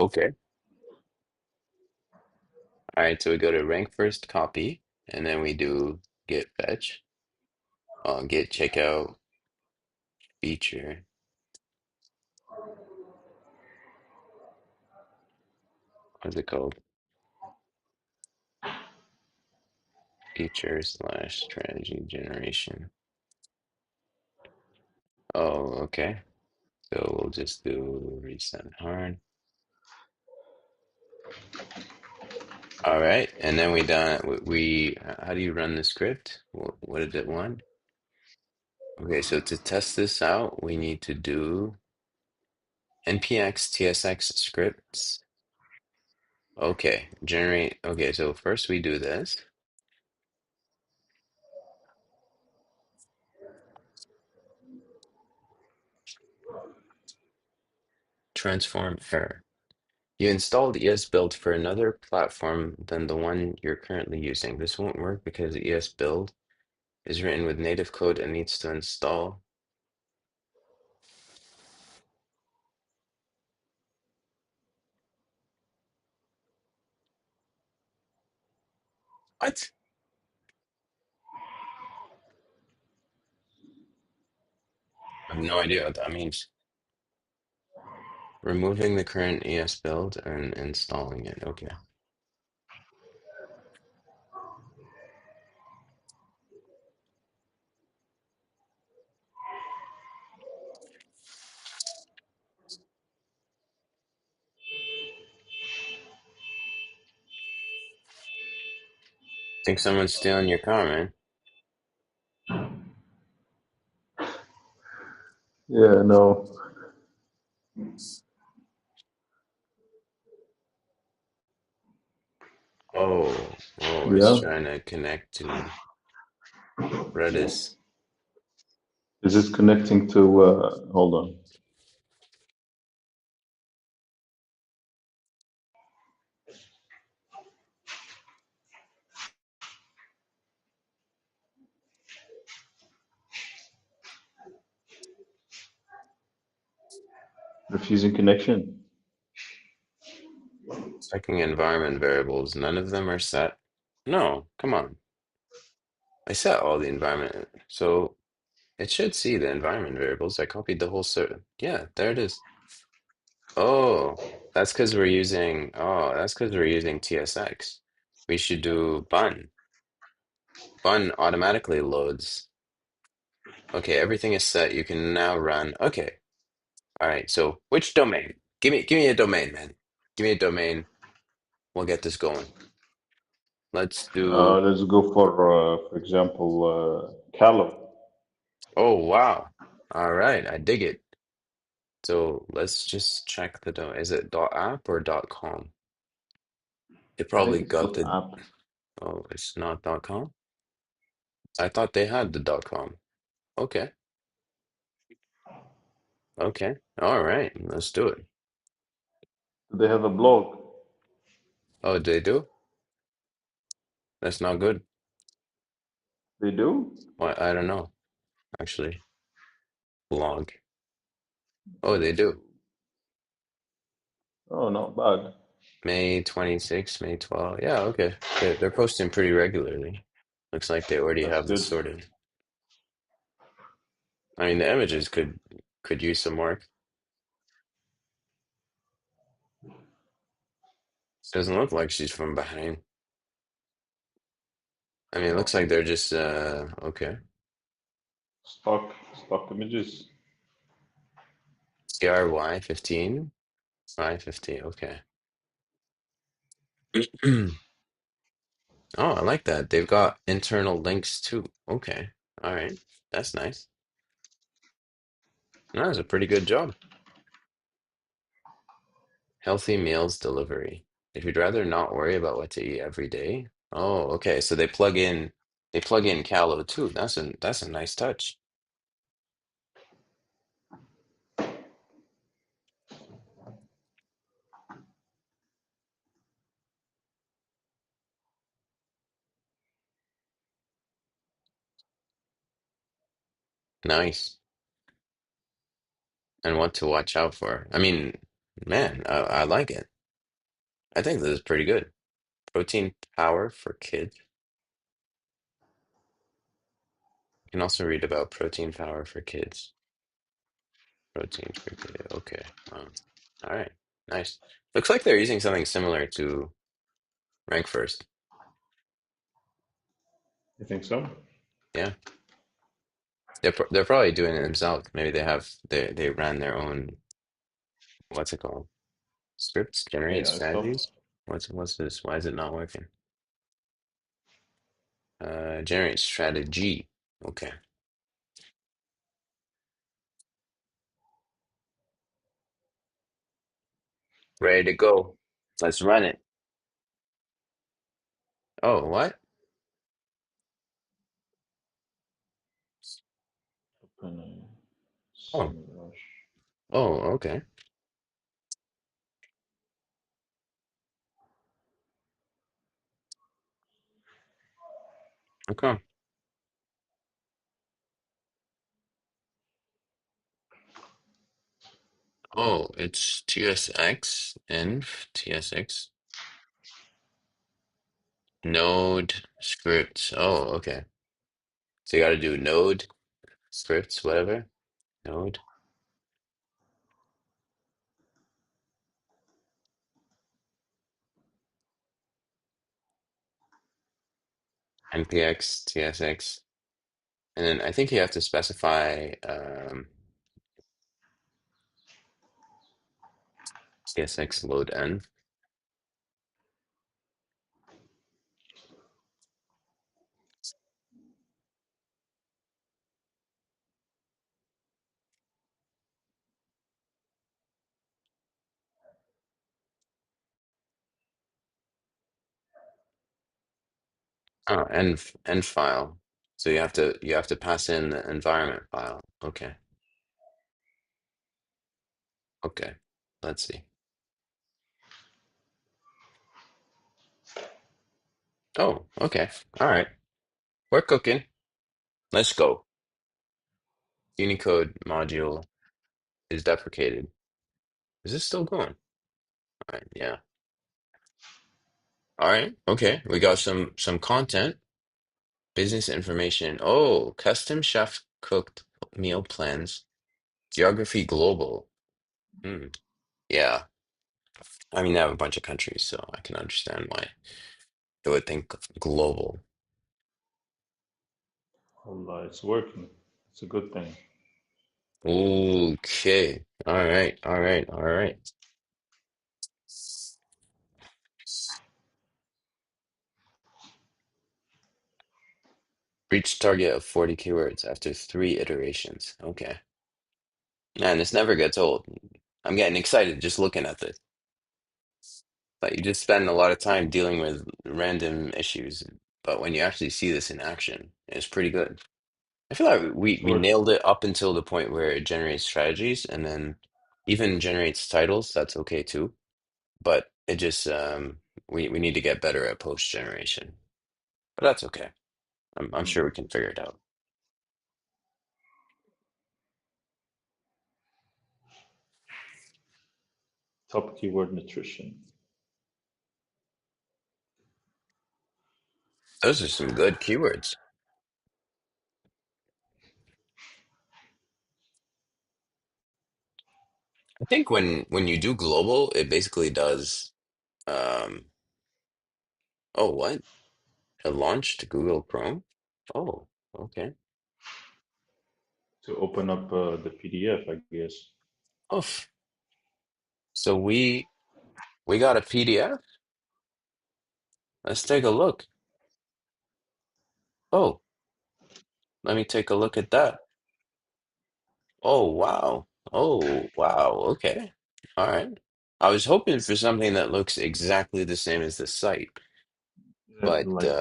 Okay. All right, so we go to rank first copy, and then we do git fetch, git checkout feature. What's it called? Feature slash strategy generation. Oh, okay. So we'll just do reset hard. All right, and then we done. How do you run the script? What did it want? Okay, so to test this out, we need to do npx tsx scripts. Okay, generate. Okay, so first we do this. Transform error. You installed ES Build for another platform than the one you're currently using. This won't work because ES Build is written with native code and needs to install. What? I have no idea what that means. Removing the current ES Build and installing it. Okay. Think someone's stealing your car, man. Yeah, no. Oh, it's Yeah. trying to connect to Redis. Is it connecting to, hold on. Refusing connection? Checking environment variables. None of them are set. No, come on. I set all the environment. So it should see the environment variables. I copied the whole cert. Yeah, there it is. Oh, that's because we're using TSX. We should do bun. Bun automatically loads. Okay, everything is set. You can now run. Okay. All right. So which domain? Give me a domain, man. Give me a domain. We'll get this going. Let's do. Let's go for example, Callow. Oh, wow. All right. I dig it. So let's just check the domain. Is it .app or .com? It I think probably it's got dot the. app. Oh, it's not .com? I thought they had the .com. Okay. Okay. All right. Let's do it. Do they have a blog? Oh, they do? That's not good. They do? Why? I don't know, actually. Blog. Oh, they do. Oh, not bad. May 26th, May 12th. Yeah, okay. They're posting pretty regularly. Looks like they already That's have this good. sorted. I mean, the images could use some work. Doesn't look like she's from Bahrain. I mean, it looks like No. they're just okay. Stock images. CRY 15, 550. Okay. Oh, I like that. They've got internal links too. Okay. All right. That's nice. That was a pretty good job. Healthy meals delivery. If you'd rather not worry about what to eat every day. Oh, okay. So they plug in Callow too. That's a nice touch. Nice. And what to watch out for. I mean, man, I like it. I think this is pretty good. Protein power for kids. You can also read about protein power for kids. Protein for kids. Okay. All right. Nice. Looks like they're using something similar to Rankfirst. You think so? Yeah. They're probably doing it themselves. Maybe they ran their own, what's it called? Scripts, generate AI stuff. strategies? What's this? Why is it not working? Generate strategy. Okay. Ready to go. Let's run it. Oh, what? Open a Oh, semi rush. oh, okay. Okay. Oh, it's TSX inf TSX node scripts. Oh, okay. So you got to do node scripts, whatever. Node npx TSX, and then I think you have to specify TSX load n. Oh, env file. So you have to pass in the environment file. Okay. Okay. Let's see. Oh, okay. All right. We're cooking. Let's go. Unicode module is deprecated. Is this still going? All right. Yeah. All right. Okay. We got some content, business information. Oh, custom chef cooked meal plans. Geography global. Hmm. Yeah. I mean, they have a bunch of countries, so I can understand why they would think global. Well, it's working. It's a good thing. Okay. All right. All right. All right. Reach target of 40 keywords after 3 iterations. Okay. Man, this never gets old. I'm getting excited just looking at this. But you just spend a lot of time dealing with random issues. But when you actually see this in action, it's pretty good. I feel like we It's we working. nailed it up until the point where it generates strategies and then even generates titles. That's okay too. But it just we need to get better at post generation. But that's okay. I'm Mm. sure we can figure it out. Top keyword nutrition. Those are some good keywords. I think when you do global, it basically does um oh what? It launched Google Chrome? Oh, okay. To open up the PDF, I guess. Oh, so we got a PDF? Let's take a look. Oh, let me take a look at that. Oh, wow. Oh, wow. Okay. All right. I was hoping for something that looks exactly the same as the site, but Like,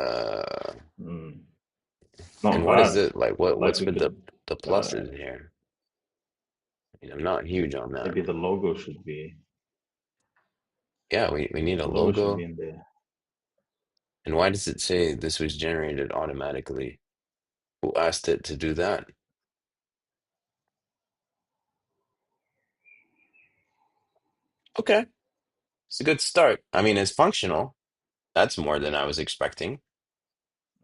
mm, and not what is bad. it like? What's Like we with could, the uh, pluses here? I mean, I'm not huge on that. maybe the logo should be, Yeah, we need a the logo should be logo. in there. And why does it say this was generated automatically? Who asked it to do that? Okay, it's a good start. I mean, it's functional. That's more than I was expecting.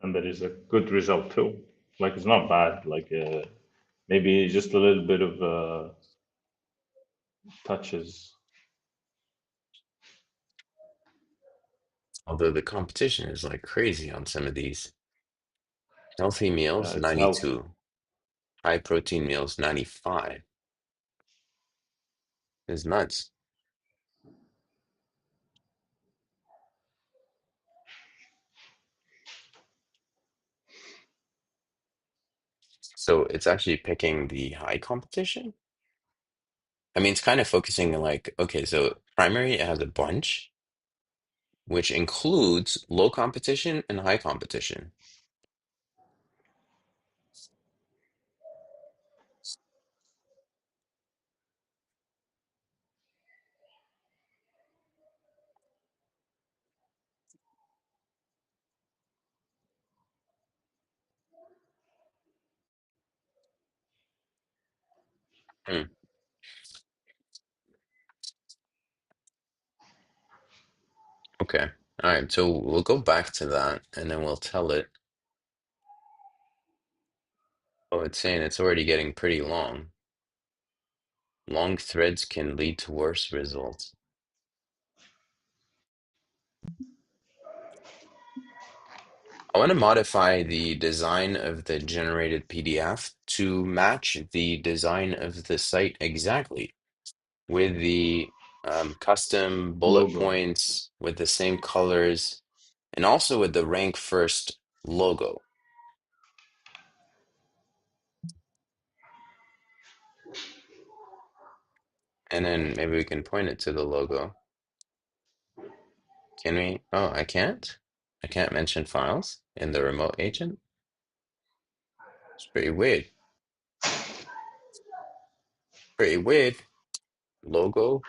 And that is a good result too. Like it's not bad. Like maybe just a little bit of touches. Although the competition is like crazy on some of these. Healthy meals, It's health. 92. High protein meals, 95. It's nuts. So it's actually picking the high competition. I mean, it's kind of focusing on like, okay, so primary, it has a bunch, which includes low competition and high competition. Hmm. Okay. All right. So we'll go back to that and then we'll tell it. Oh, it's saying it's already getting pretty long. Long threads can lead to worse results. I want to modify the design of the generated PDF to match the design of the site exactly with the custom bullet Logo. points with the same colors and also with the rank first logo. And then maybe we can point it to the logo. Can we? Oh, I can't? I can't mention files in the remote agent? It's pretty weird. Pretty weird. Logo?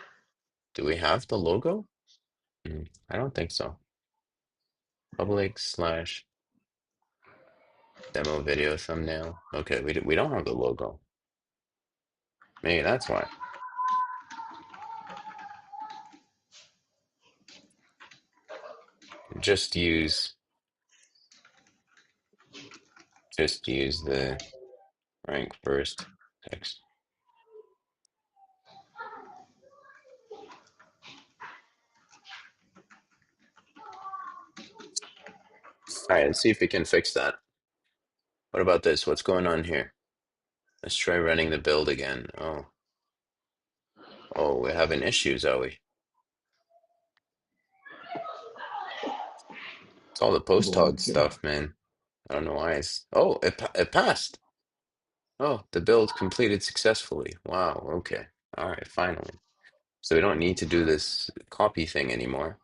Do we have the logo? I don't think so. Public slash demo video thumbnail. Okay, we don't have the logo. Maybe that's why. Just use just use the rank first text. All right, let's see if we can fix that. What about this? What's going on here? Let's try running the build again. Oh, we're having issues, are we? It's all the post hog Blank. stuff, man. I don't know why it's. Oh, it passed. Oh, the build completed successfully. Wow. Okay. All right. Finally. So we don't need to do this copy thing anymore.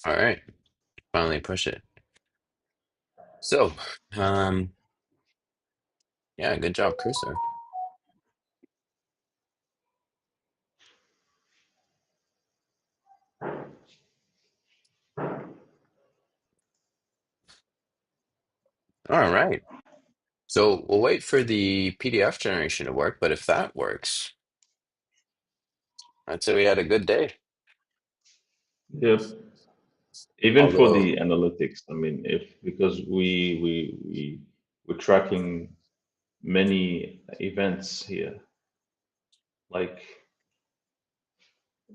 All right. Finally push it. So, um, yeah, good job, Crusoe. All right. So we'll wait for the PDF generation to work, but if that works, I'd say we had a good day. Yep. Even for Although, the analytics, I mean, if because we're tracking many events here, like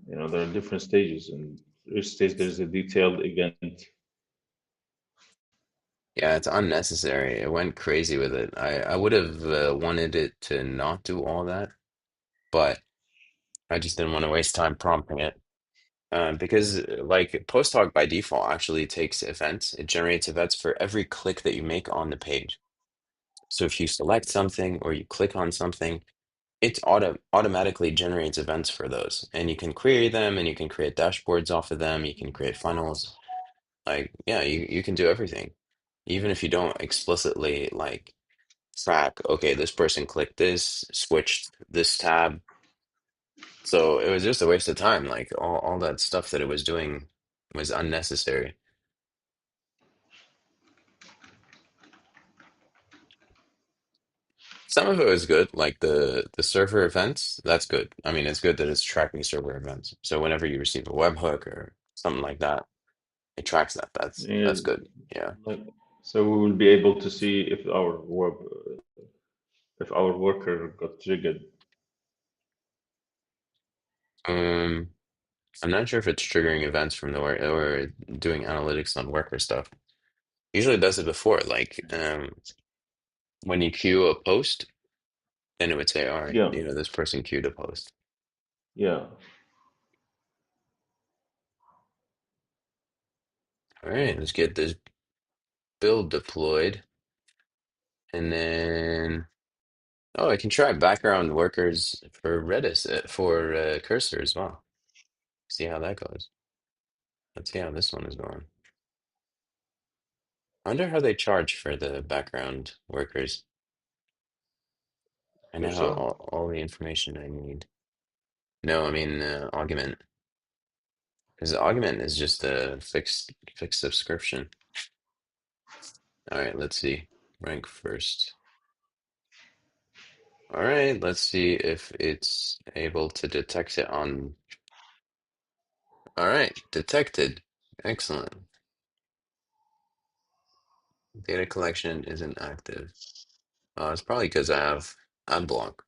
there are different stages, and each stage there's a detailed event. yeah, it's unnecessary. It went crazy with it. I would have wanted it to not do all that, but I just didn't want to waste time prompting it. Because like post hoc by default actually takes events. It generates events for every click that you make on the page. So if you select something or you click on something, it automatically generates events for those. And you can query them and you can create dashboards off of them. You can create funnels. Like, yeah, you can do everything. Even if you don't explicitly like track, okay, this person clicked this, switched this tab. So it was just a waste of time. Like all that stuff that it was doing was unnecessary. Some of it was good, like the server events, that's good. I mean, it's good that it's tracking server events. So whenever you receive a webhook or something like that, it tracks that. That's And good. Yeah. like, so we will be able to see if our worker got triggered. Um, I'm not sure if it's triggering events from the work or doing analytics on worker stuff. Usually it does it before, like when you queue a post, then it would say, all right, Yeah, this person queued a post. yeah, All right, let's get this build deployed. And then, oh, I can try background workers for Redis, for Cursor as well. See how that goes. Let's see how this one is going. I wonder how they charge for the background workers. I for now have sure. all the information I need. No, I mean Augment. Because Augment is just a fixed subscription. All right, let's see. Rank first. All right, let's see if it's able to detect it on. All right, detected. Excellent. Data collection isn't active. It's probably because I have ad block.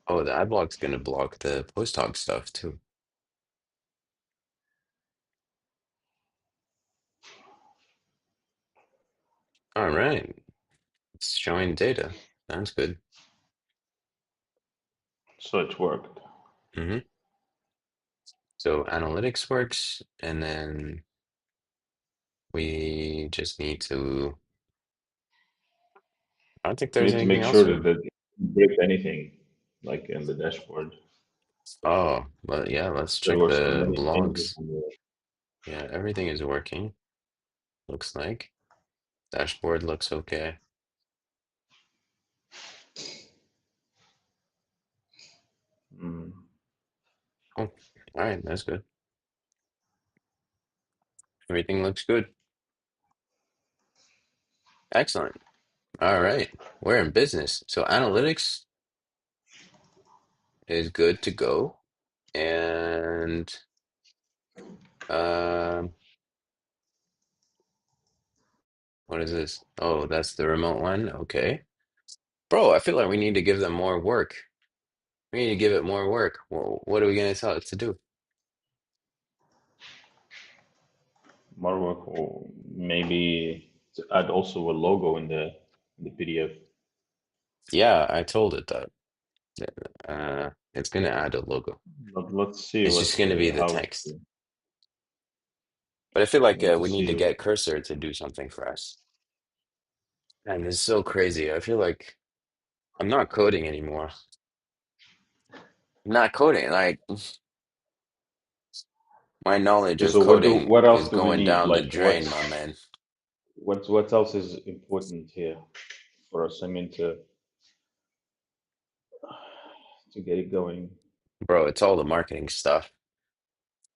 Oh, the ad block's gonna block the post hog stuff too. All right, it's showing data. Sounds good. So it worked. Hmm. So analytics works, and then we just need to. I don't think You there's need to anything make else sure we. that it didn't break anything, like in the dashboard. Oh, well, yeah, let's There check were so the many changes logs. in the. Yeah, everything is working, looks like. Dashboard looks okay. Mm. Oh, all right, that's good. Everything looks good. Excellent. All right, we're in business. So analytics is good to go. And um, what is this? Oh, that's the remote one. Okay. Bro, I feel like we need to give them more work. We need to give it more work. What are we going to tell it to do? Marwork, or maybe to add also a logo in the PDF. Yeah, I told it that. It's going to add a logo. But let's see It's just what going to be the how text. But I feel like we need to we need to see. get Cursor to do something for us. And it's so crazy. I feel like I'm not coding anymore. I'm not coding. Like my knowledge Okay, of so coding what else is do we going need? down the Like drain, my man. what else is important here for us? I mean to get it going. Bro, it's all the marketing stuff.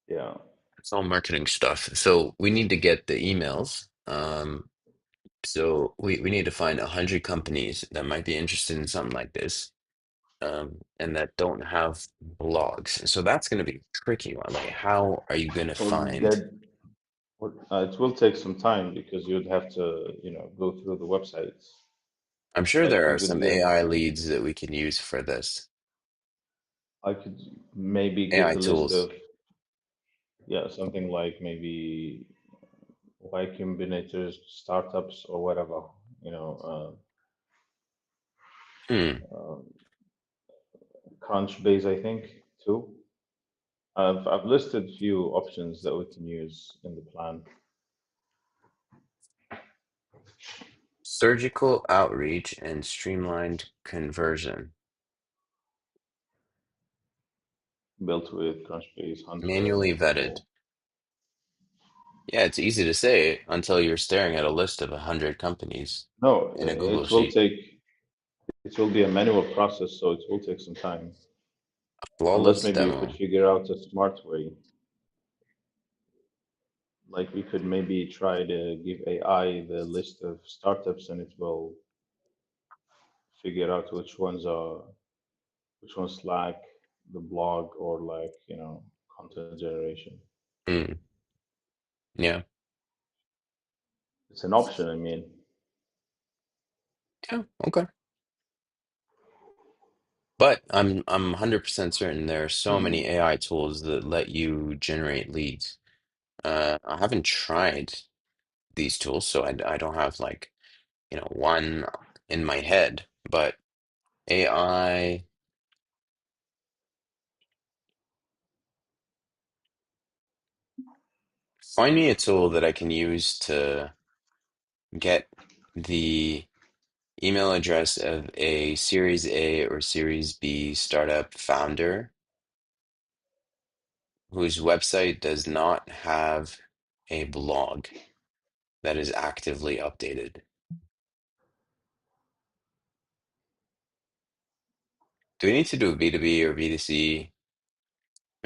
Yeah. It's all marketing stuff. So we need to get the emails. So we need to find 100 companies that might be interested in something like this, and that don't have blogs. So that's going to be a tricky one. Like, how are you going to Well, find? that it will take some time because you'd have to, go through the websites. I'm sure Like there you are could some give, AI leads that we can use for this. I could maybe give AI a list tools. of, yeah, something like maybe Y Combinators, startups, or whatever. You know, Hmm. Crunchbase, I think, too. I've listed few options that we can use in the plan, Surgical outreach and streamlined conversion. built with Crunchbase, Hunter, Manually vetted. Google. Yeah, it's easy to say until you're staring at a list of 100 companies No, in a Google Sheet. it will be a manual process, so it will take some time. Unless Flawless maybe we could demo. figure out a smart way. Like we could maybe try to give AI the list of startups and it will figure out which ones lack the blog or like, content generation. Hmm. Yeah. It's an option, I mean. Yeah. Okay. But I'm 100% certain there are so many Hmm. AI tools that let you generate leads. I haven't tried these tools, so I don't have like, one in my head, but AI, find me a tool that I can use to get the email address of a Series A or Series B startup founder whose website does not have a blog that is actively updated. Do we need to do B2B or B2C?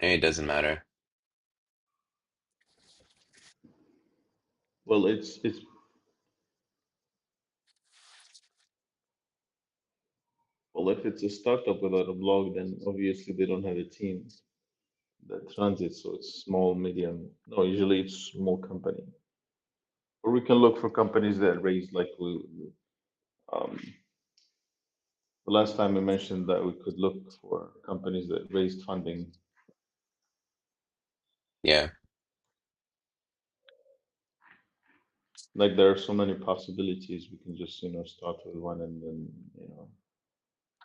Maybe it doesn't matter. Well, it's well, if it's a startup without a blog, then obviously they don't have a team that runs it. So it's small, medium. No, usually it's small company. Or we can look for companies that raise like um, the last time we mentioned that we could look for companies that raised funding. Yeah. Like there are so many possibilities. We can just start with one and then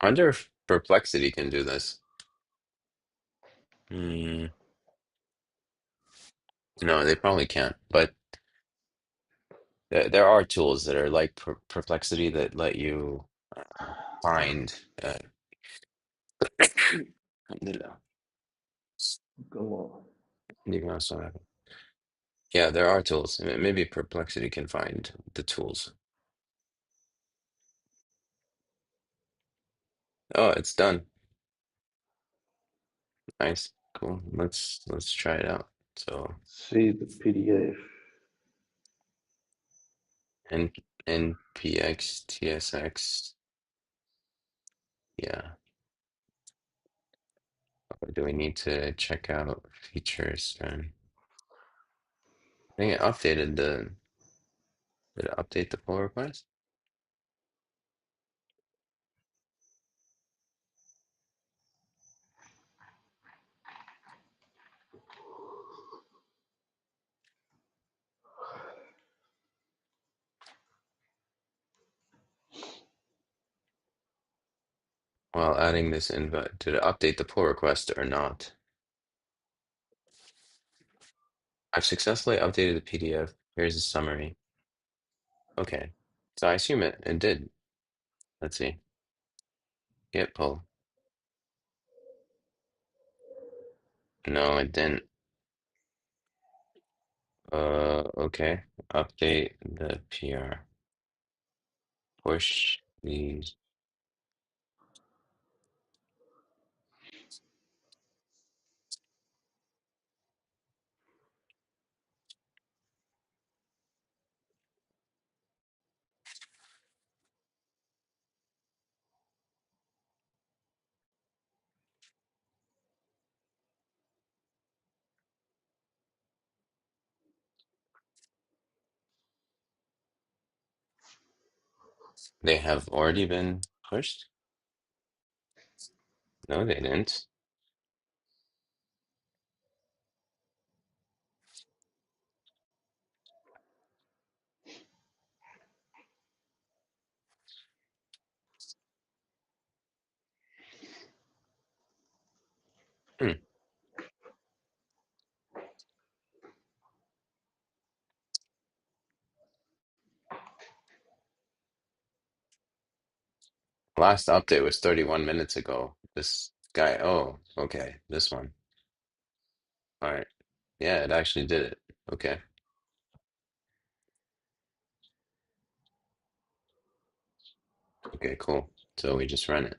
I wonder if Perplexity can do this. Hmm. No, they probably can't. But there are tools that are like Perplexity that let you find. Alhamdulillah. go on. You can also have. Yeah, there are tools. Maybe Perplexity can find the tools. Oh, it's done. Nice. Cool. Let's try it out. So See the PDF. N NPX TSX. Yeah. Or do we need to check out features then? I think it updated the did it update the pull request? While adding this invite, did it update the pull request or not? I've successfully updated the PDF. Here's a summary. Okay. So I assume it did. Let's see. Get pull. No, it didn't. Okay. Update the PR. Push these. They have already been pushed? No, they didn't. Hmm. Last update was 31 minutes ago. This guy, oh, okay, this one. All right. Yeah, it actually did it. Okay. Okay, cool. So we just run it.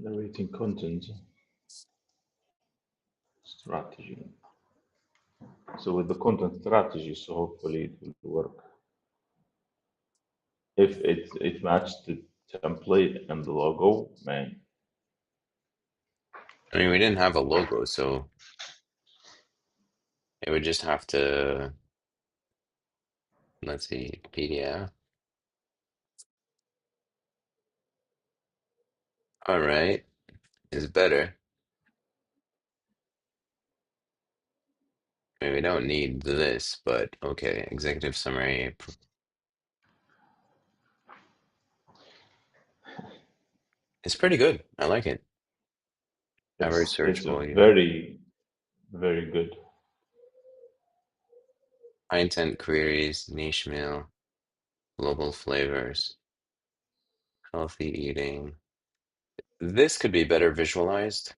Generating content strategy. So with the content strategy, so hopefully it will work. If it matched the template and the logo, man, I mean, we didn't have a logo, so it would just have to, let's see, PDF. All right, is better. I mean, we don't need this, but okay. Executive summary. It's pretty good. I like it. Average search it's a volume. very good. High intent queries, niche meal, global flavors, healthy eating. This could be better visualized.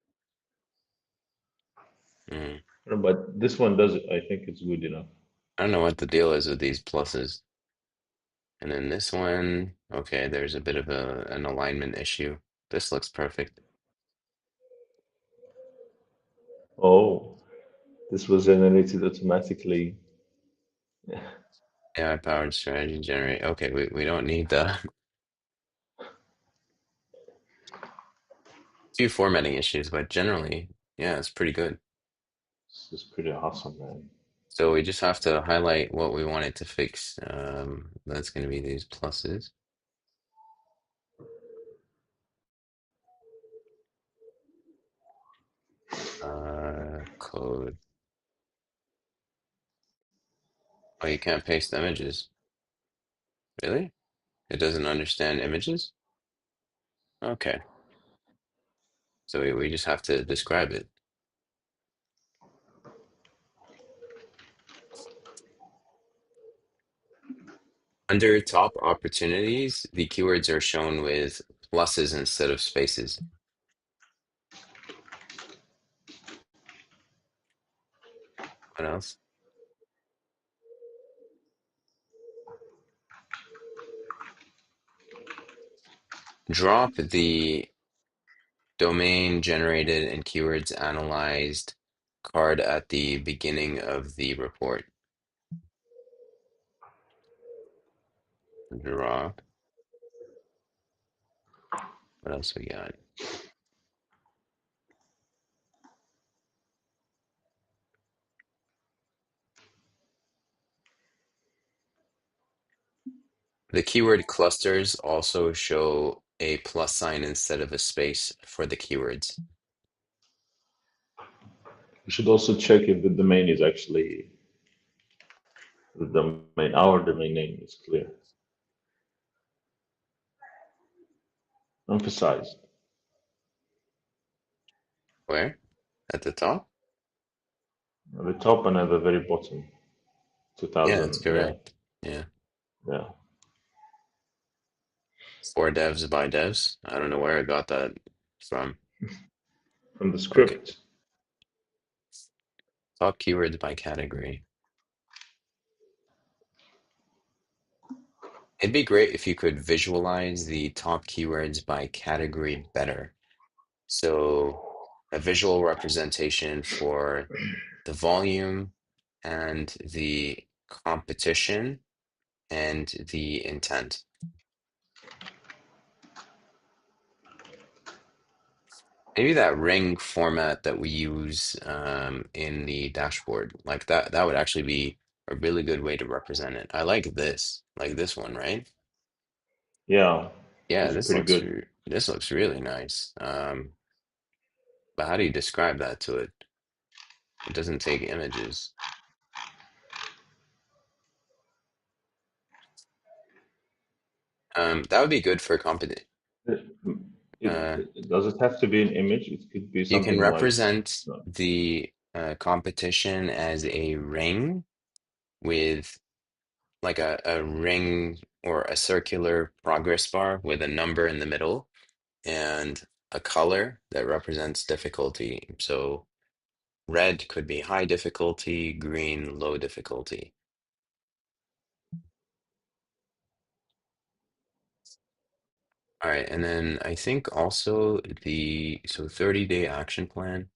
Mm. No, but this one does it. I think it's good enough. I don't know what the deal is with these pluses. And then this one, okay, there's a bit of an alignment issue. This looks perfect. Oh, this was generated automatically. AI-powered strategy generate. Okay, we don't need the few formatting issues, but generally, yeah, it's pretty good. This is pretty awesome, man. So we just have to highlight what we want it to fix. That's going to be these pluses. Code. Oh, you can't paste images. Really? It doesn't understand images? Okay. So we just have to describe it. Under top opportunities, the keywords are shown with pluses instead of spaces. What else? Drop the domain generated and keywords analyzed card at the beginning of the report. Drop. What else we got? The keyword clusters also show a plus sign instead of a space for the keywords. We should also check if the domain is actually the domain. Our domain name is clear, emphasized. Where? At the top? At the top and at the very bottom. Yeah, that's 2000. Yeah, correct. Yeah. yeah. For devs by devs. I don't know where I got that from. From the Okay. script. Top keywords by category. It'd be great if you could visualize the top keywords by category better. So a visual representation for the volume and the competition and the intent. Maybe that ring format that we use in the dashboard, like that would actually be a really good way to represent it. I like this one, right? Yeah, Yeah, this is pretty good. this looks really nice. But how do you describe that to it? It doesn't take images. That would be good for competi It, uh does it have to be an image? It could be you can something like represent no. the competition as a ring with like a ring or a circular progress bar with a number in the middle and a color that represents difficulty. So red could be high difficulty, green low difficulty. All right, and then I think also so 30-day action plan.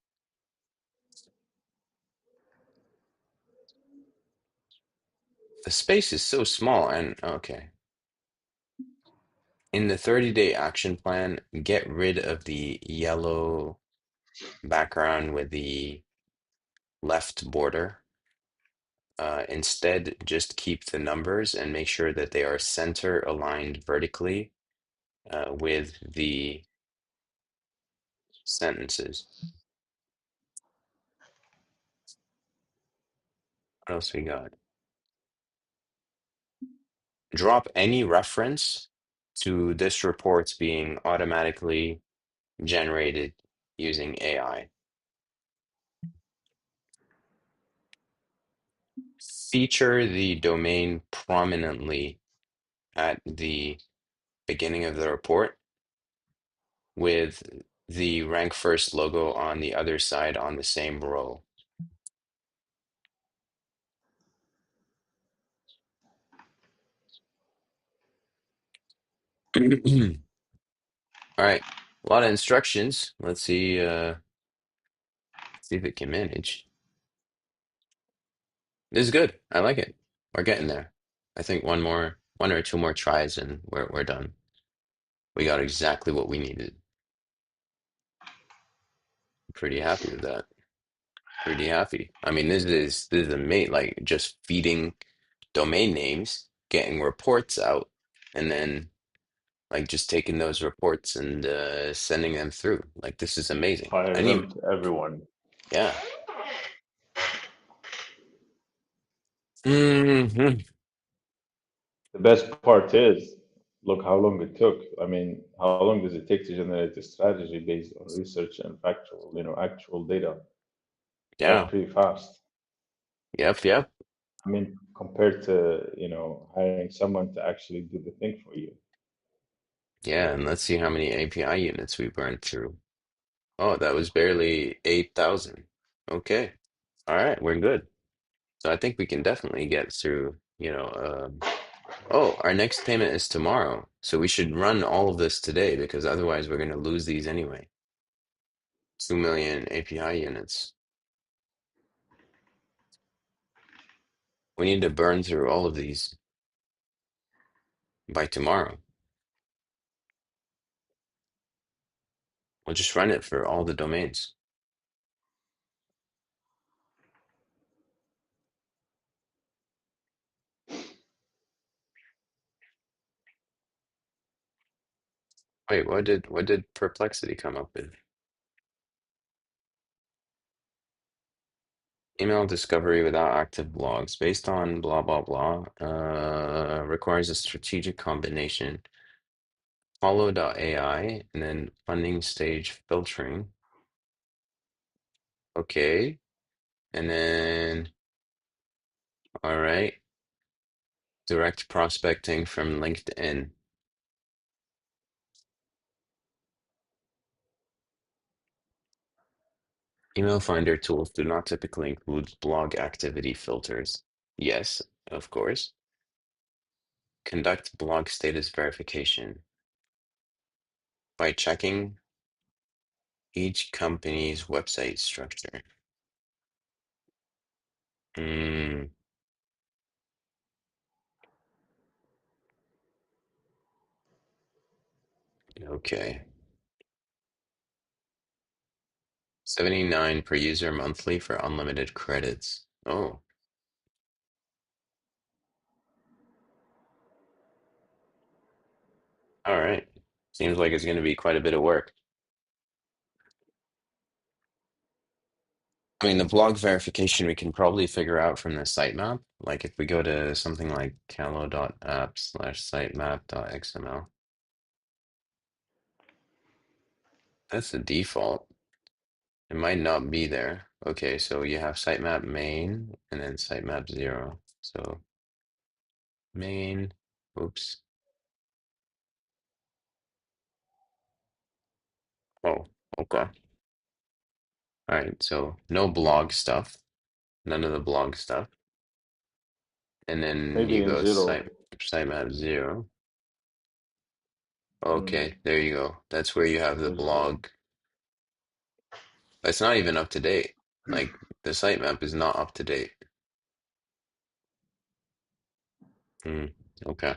The space is so small and okay. In the 30-day action plan, get rid of the yellow background with the left border. Instead, just keep the numbers and make sure that they are center aligned vertically with the sentences. What else we got? Drop any reference to this report's being automatically generated using AI. Feature the domain prominently at the beginning of the report with the rank first logo on the other side on the same row. All right, a lot of instructions. Let's see if it can manage. This is good. I like it. We're getting there. I think one or two more tries and we're done. We got exactly what we needed. Pretty happy with that. Pretty happy. I mean, this is amazing. Like just feeding domain names, getting reports out, and then like just taking those reports and sending them through. Like this is amazing. I Fire didn't even, them to everyone. yeah. Hmm. The best part is, look how long it took. I mean, how long does it take to generate a strategy based on research and factual, actual data? That's Yeah. pretty fast. Yep. Yep. I mean, compared to, hiring someone to actually do the thing for you. Yeah. And let's see how many API units we burned through. Oh, that was barely 8,000. Okay. All right. We're good. So I think we can definitely get through, oh, our next payment is tomorrow. So we should run all of this today because otherwise we're going to lose these anyway. 2 million API units. We need to burn through all of these by tomorrow. We'll just run it for all the domains. Wait, what did Perplexity come up with? Email discovery without active logs based on blah blah blah requires a strategic combination. Follow.ai and then funding stage filtering. Okay. And then all right. Direct prospecting from LinkedIn. Email finder tools do not typically include blog activity filters. Yes, of course. Conduct blog status verification by checking each company's website structure. Hmm, okay. 79 per user monthly for unlimited credits. Oh, all right. Seems like it's going to be quite a bit of work. I mean, the blog verification we can probably figure out from the sitemap. Like if we go to something like calo.app/sitemap.xml, that's the default. It might not be there. Okay, so you have sitemap main and then sitemap 0. So main, oops. Oh, okay. All right, so no blog stuff, none of the blog stuff. And then Maybe you in go zero. sitemap 0. Mm, Okay, there you go. That's where you have the because blog. It's not even up to date. Like the sitemap is not up to date. Hmm. Okay.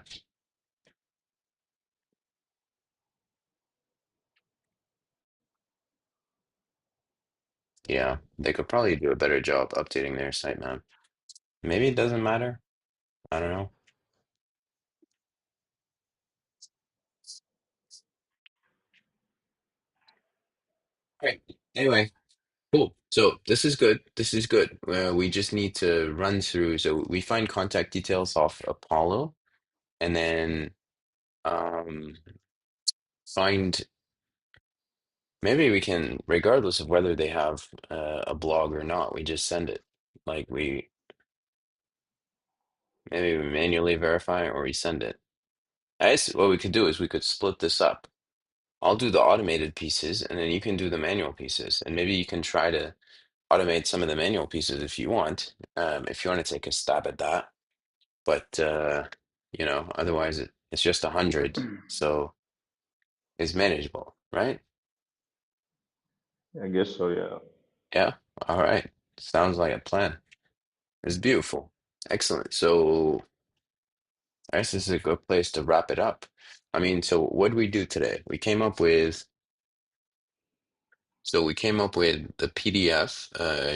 Yeah, they could probably do a better job updating their sitemap. Maybe it doesn't matter. I don't know. Right. Anyway, cool. So this is good. This is good. We just need to run through. So we find contact details off Apollo, and then um, find maybe we can, regardless of whether they have a blog or not, we just send it. Like we maybe we manually verify it or we send it. I guess what we could do is we could split this up. I'll do the automated pieces, and then you can do the manual pieces, and maybe you can try to automate some of the manual pieces if you want to take a stab at that. But otherwise it's just 100, so it's manageable, right? I guess so. Yeah. Yeah. All right. Sounds like a plan. It's beautiful. Excellent. So I guess this is a good place to wrap it up. I mean, so what did we do today? We came up with the PDF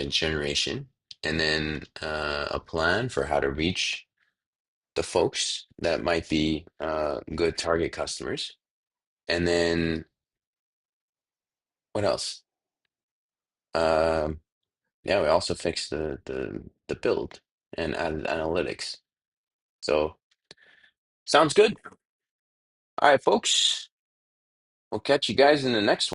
generation, and then a plan for how to reach the folks that might be good target customers. And then what else? Um, yeah, we also fixed the build and added analytics. So sounds good. All right, folks. We'll catch you guys in the next one.